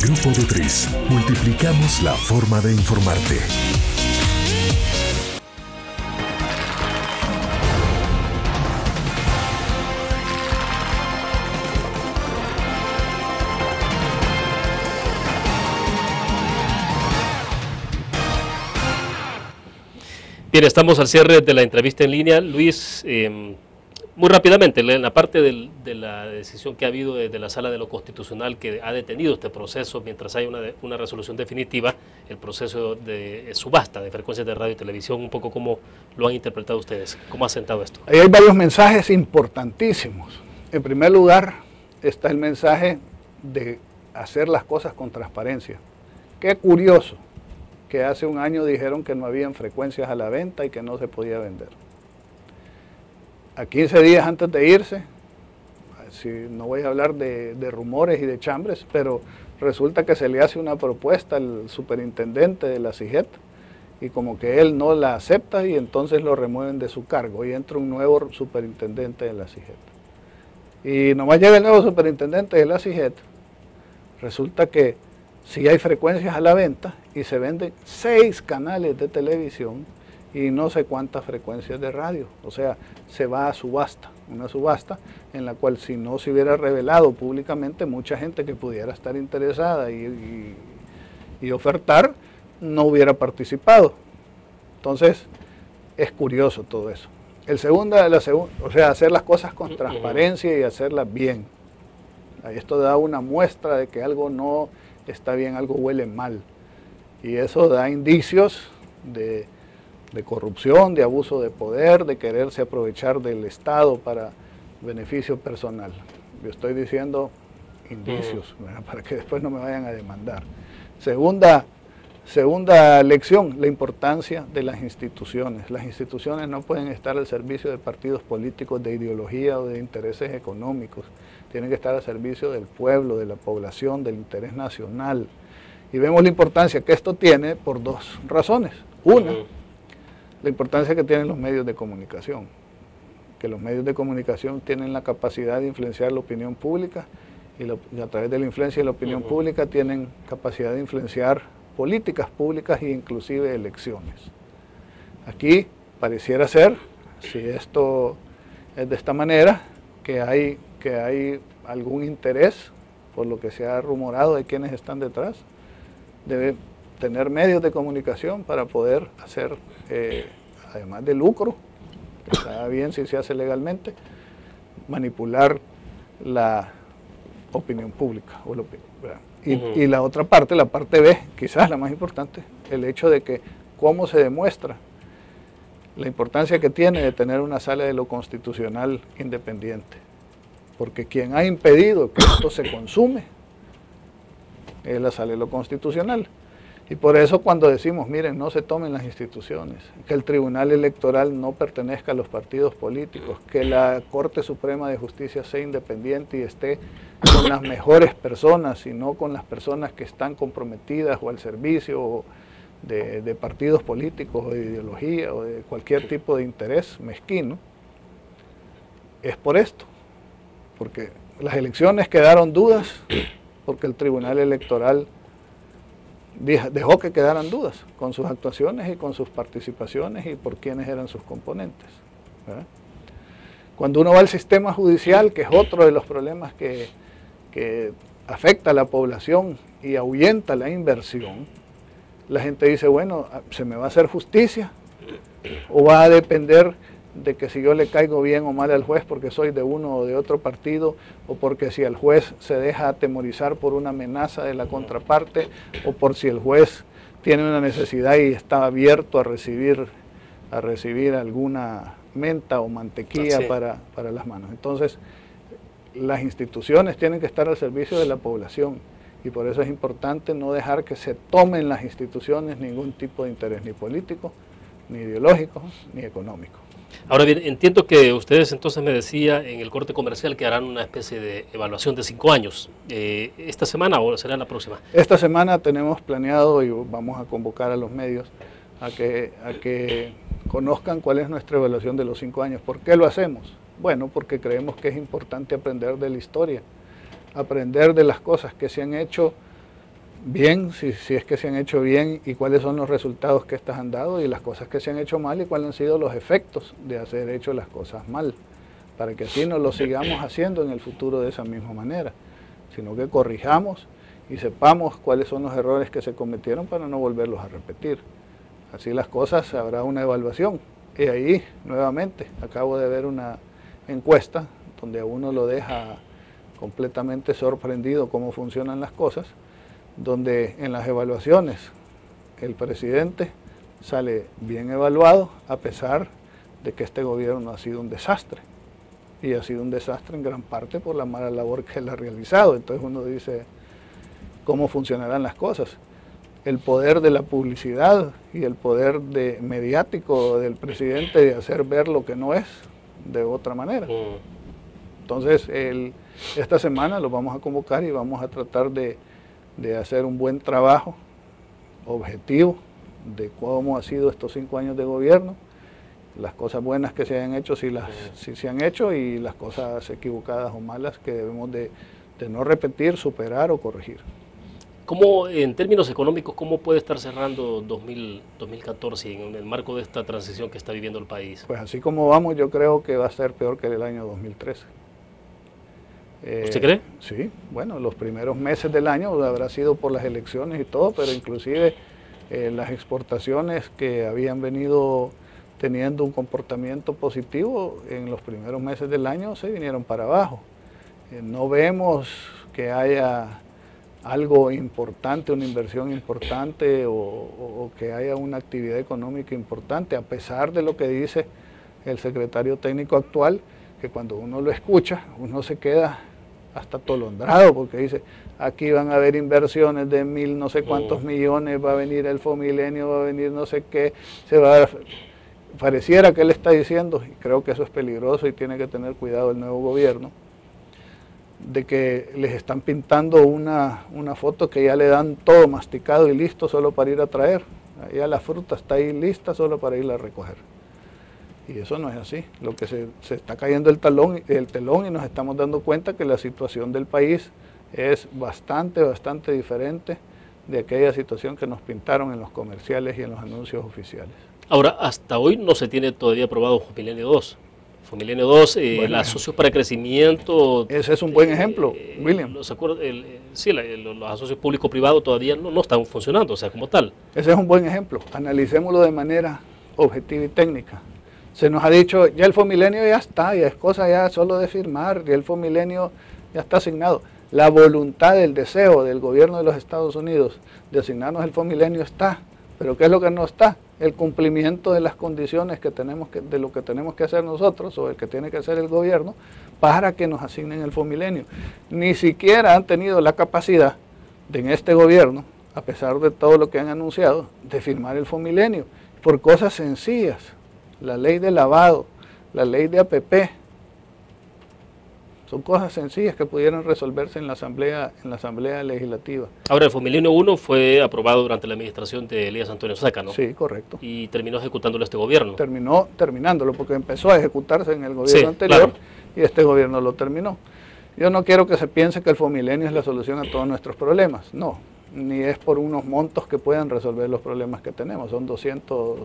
Grupo Dutris, multiplicamos la forma de informarte. Bien, estamos al cierre de la entrevista en línea. Luis, muy rápidamente, en la parte de la decisión que ha habido desde la Sala de lo Constitucional que ha detenido este proceso mientras hay una resolución definitiva, el proceso de subasta de frecuencias de radio y televisión, un poco cómo lo han interpretado ustedes, cómo ha sentado esto. Ahí hay varios mensajes importantísimos. En primer lugar, está el mensaje de hacer las cosas con transparencia. Qué curioso que hace un año dijeron que no habían frecuencias a la venta y que no se podía vender. A 15 días antes de irse, si no voy a hablar de rumores y de chambres, pero resulta que se le hace una propuesta al superintendente de la CIGET y como que él no la acepta y entonces lo remueven de su cargo y entra un nuevo superintendente de la CIGET. Y nomás llega el nuevo superintendente de la CIGET, resulta que sí hay frecuencias a la venta y se venden 6 canales de televisión y no sé cuántas frecuencias de radio. O sea, se va a subasta, una subasta en la cual si no se hubiera revelado públicamente, mucha gente que pudiera estar interesada y ofertar no hubiera participado. Entonces, es curioso todo eso. O sea, hacer las cosas con transparencia y hacerlas bien. Esto da una muestra de que algo no está bien, algo huele mal. Y eso da indicios de corrupción, de abuso de poder, de quererse aprovechar del Estado para beneficio personal. Yo estoy diciendo indicios, para que después no me vayan a demandar. Segunda lección, la importancia de las instituciones. Las instituciones no pueden estar al servicio de partidos políticos de ideología o de intereses económicos. Tienen que estar al servicio del pueblo, de la población, del interés nacional. Y vemos la importancia que esto tiene por 2 razones. Una, la importancia que tienen los medios de comunicación. Que los medios de comunicación tienen la capacidad de influenciar la opinión pública y a través de la influencia de la opinión pública tienen capacidad de influenciar políticas públicas e inclusive elecciones. Aquí pareciera ser, si esto es de esta manera, que hay algún interés, por lo que se ha rumorado de quienes están detrás. Debe tener medios de comunicación para poder hacer, además de lucro, que está bien si se hace legalmente, manipular la opinión pública. Y la otra parte, la parte B, quizás la más importante, el hecho de que cómo se demuestra la importancia que tiene de tener una sala de lo constitucional independiente. Porque quien ha impedido que esto se consume es la sala de lo constitucional. Y por eso cuando decimos, miren, no se tomen las instituciones, que el Tribunal Electoral no pertenezca a los partidos políticos, que la Corte Suprema de Justicia sea independiente y esté con las mejores personas y no con las personas que están comprometidas o al servicio de partidos políticos o de ideología o de cualquier tipo de interés mezquino, es por esto. Porque las elecciones quedaron dudas, porque el Tribunal Electoral dejó que quedaran dudas con sus actuaciones y con sus participaciones y por quiénes eran sus componentes, ¿verdad? Cuando uno va al sistema judicial, que es otro de los problemas que afecta a la población y ahuyenta la inversión, la gente dice, bueno, ¿se me va a hacer justicia? ¿O va a depender de que si yo le caigo bien o mal al juez porque soy de uno o de otro partido, o porque si el juez se deja atemorizar por una amenaza de la contraparte, o por si el juez tiene una necesidad y está abierto a recibir alguna menta o mantequilla para las manos? Entonces, las instituciones tienen que estar al servicio de la población, y por eso es importante no dejar que se tomen las instituciones ningún tipo de interés, ni político, ni ideológico, ni económico. Ahora bien, entiendo que ustedes entonces me decía en el corte comercial que harán una especie de evaluación de 5 años. ¿Esta semana o será la próxima? Esta semana tenemos planeado y vamos a convocar a los medios a que conozcan cuál es nuestra evaluación de los 5 años. ¿Por qué lo hacemos? Bueno, porque creemos que es importante aprender de la historia, aprender de las cosas que se han hecho bien, si es que se han hecho bien, y cuáles son los resultados que estas han dado, y las cosas que se han hecho mal y cuáles han sido los efectos de haber hecho las cosas mal, para que así no lo sigamos haciendo en el futuro de esa misma manera, sino que corrijamos y sepamos cuáles son los errores que se cometieron para no volverlos a repetir. Así las cosas, habrá una evaluación. Y ahí, nuevamente, acabo de ver una encuesta donde a uno lo deja completamente sorprendido cómo funcionan las cosas, donde en las evaluaciones el presidente sale bien evaluado, a pesar de que este gobierno ha sido un desastre, y ha sido un desastre en gran parte por la mala labor que él ha realizado. Entonces uno dice, ¿cómo funcionarán las cosas? El poder de la publicidad y el poder mediático del presidente de hacer ver lo que no es de otra manera. Entonces esta semana lo vamos a convocar y vamos a tratar de hacer un buen trabajo objetivo de cómo ha sido estos 5 años de gobierno, las cosas buenas que se hayan hecho, si se han hecho, y las cosas equivocadas o malas que debemos de no repetir, superar o corregir. ¿Cómo, en términos económicos, cómo puede estar cerrando 2014 en el marco de esta transición que está viviendo el país? Pues así como vamos, yo creo que va a ser peor que el año 2013. ¿Usted cree? Sí, bueno, los primeros meses del año habrá sido por las elecciones y todo, pero inclusive las exportaciones que habían venido teniendo un comportamiento positivo en los primeros meses del año se vinieron para abajo. No vemos que haya algo importante, una inversión importante o que haya una actividad económica importante, a pesar de lo que dice el secretario técnico actual, que cuando uno lo escucha, uno se queda hasta atolondrado, porque dice, aquí van a haber inversiones de 1.000 no sé cuántos millones, va a venir el Fomilenio, va a venir no sé qué, pareciera que él está diciendo, y creo que eso es peligroso y tiene que tener cuidado el nuevo gobierno, de que les están pintando una foto que ya le dan todo masticado y listo solo para ir a traer, ya la fruta está ahí lista solo para irla a recoger. Y eso no es así. Lo que se está cayendo el telón y nos estamos dando cuenta que la situación del país es bastante diferente de aquella situación que nos pintaron en los comerciales y en los anuncios oficiales. Ahora, hasta hoy no se tiene todavía aprobado Fomilenio 2. Fomilenio 2, Bueno, los socios para crecimiento. ese es un buen ejemplo, William. Los acuerdos, sí, los socios público-privados todavía no están funcionando, o sea, como tal. Ese es un buen ejemplo. Analicémoslo de manera objetiva y técnica. Se nos ha dicho, ya el Fomilenio ya está, ya es cosa ya solo de firmar, ya el Fomilenio ya está asignado. La voluntad, el deseo del gobierno de los Estados Unidos de asignarnos el Fomilenio está, pero ¿qué es lo que no está? El cumplimiento de las condiciones de lo que tenemos que hacer nosotros o el que tiene que hacer el gobierno para que nos asignen el Fomilenio. Ni siquiera han tenido la capacidad en este gobierno, a pesar de todo lo que han anunciado, de firmar el Fomilenio por cosas sencillas. La ley de lavado, la ley de APP, son cosas sencillas que pudieran resolverse en la Asamblea Legislativa. Ahora, el Fomilenio 1 fue aprobado durante la administración de Elías Antonio Saca, ¿no? Sí, correcto. Y terminó ejecutándolo este gobierno. Terminó terminándolo, porque empezó a ejecutarse en el gobierno anterior, claro, y este gobierno lo terminó. Yo no quiero que se piense que el Fomilenio es la solución a todos nuestros problemas, no, ni es por unos montos que puedan resolver los problemas que tenemos, son 200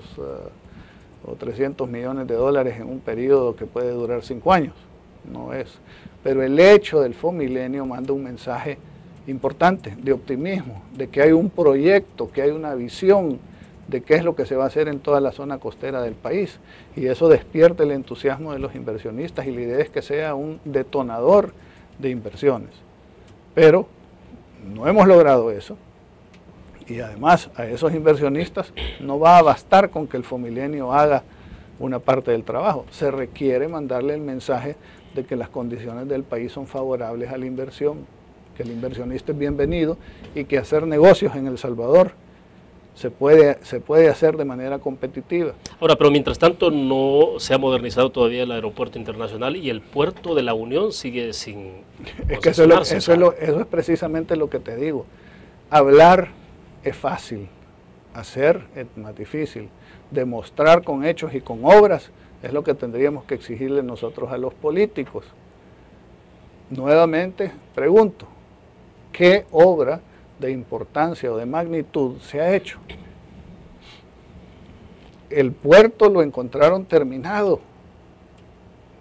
o 300 millones de dólares en un periodo que puede durar 5 años, no es. Pero el hecho del Fomilenio manda un mensaje importante de optimismo, de que hay un proyecto, que hay una visión de qué es lo que se va a hacer en toda la zona costera del país, y eso despierta el entusiasmo de los inversionistas, y la idea es que sea un detonador de inversiones. Pero no hemos logrado eso, y además a esos inversionistas no va a bastar con que el Fomilenio haga una parte del trabajo, se requiere mandarle el mensaje de que las condiciones del país son favorables a la inversión, que el inversionista es bienvenido y que hacer negocios en El Salvador se puede hacer de manera competitiva. Ahora, pero mientras tanto no se ha modernizado todavía el aeropuerto internacional y el puerto de la Unión sigue sin es que eso es precisamente lo que te digo. Hablar es fácil, hacer es más difícil. Demostrar con hechos y con obras es lo que tendríamos que exigirle nosotros a los políticos. Nuevamente pregunto, ¿qué obra de importancia o de magnitud se ha hecho? El puerto lo encontraron terminado.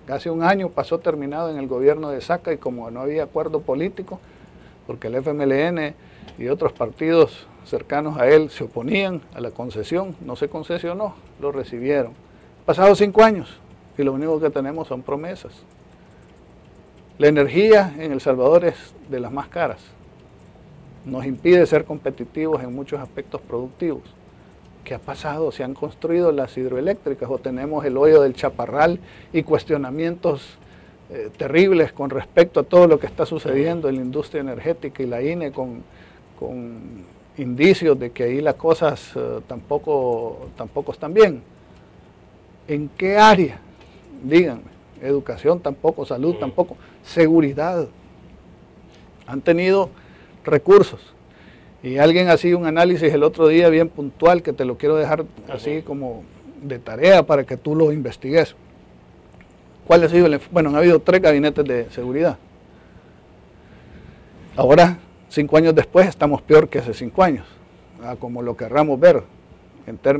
Casi un año pasó terminado en el gobierno de Saca, y como no había acuerdo político, porque el FMLN y otros partidos cercanos a él se oponían a la concesión, no se concesionó, lo recibieron. Pasados 5 años y lo único que tenemos son promesas. La energía en El Salvador es de las más caras. Nos impide ser competitivos en muchos aspectos productivos. ¿Qué ha pasado? ¿Se han construido las hidroeléctricas o tenemos el hoyo del Chaparral y cuestionamientos terribles con respecto a todo lo que está sucediendo en la industria energética y la INE con indicios de que ahí las cosas tampoco están bien? ¿En qué área? Díganme. Educación tampoco, salud tampoco, seguridad. Han tenido recursos. Y alguien hacía un análisis el otro día bien puntual, que te lo quiero dejar así como de tarea para que tú lo investigues. ¿Cuál ha sido bueno, han habido 3 gabinetes de seguridad. Ahora, 5 años después, estamos peor que hace 5 años, como lo querramos ver.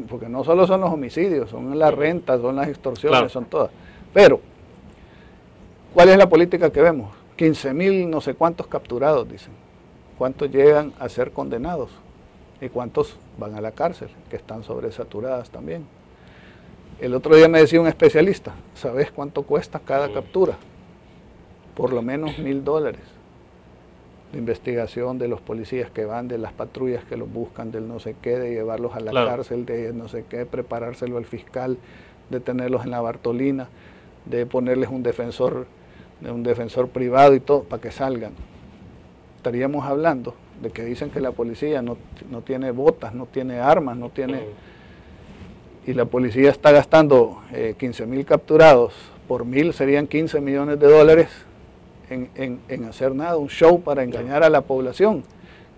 Porque no solo son los homicidios, son las rentas, son las extorsiones, claro, son todas. Pero, ¿cuál es la política que vemos? 15,000 no sé cuántos capturados, dicen. ¿Cuántos llegan a ser condenados? ¿Y cuántos van a la cárcel? Que están sobresaturadas también. El otro día me decía un especialista, ¿sabes cuánto cuesta cada captura? Por lo menos $1,000. De investigación de los policías que van, de las patrullas que los buscan, del no sé qué, de llevarlos a la cárcel, de no sé qué, preparárselo al fiscal, de tenerlos en la Bartolina, de ponerles un defensor privado y todo, para que salgan. Estaríamos hablando de que dicen que la policía no tiene botas, no tiene armas, no tiene... Y la policía está gastando 15,000 capturados, por 1,000 serían $15 millones en hacer nada, un show para engañar a la población.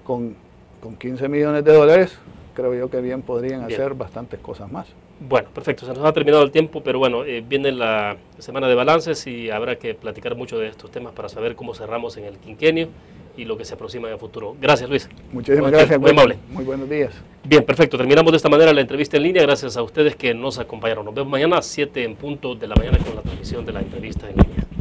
Con $15 millones creo yo que bien podrían hacer bastantes cosas más. Bueno, perfecto, se nos ha terminado el tiempo, pero bueno, viene la semana de balances y habrá que platicar mucho de estos temas para saber cómo cerramos en el quinquenio y lo que se aproxima en el futuro. Gracias, Luis. Muchísimas gracias. Muy amable. Muy buenos días. Bien, perfecto. Terminamos de esta manera la entrevista en línea. Gracias a ustedes que nos acompañaron. Nos vemos mañana a 7 en punto de la mañana con la transmisión de la entrevista en línea.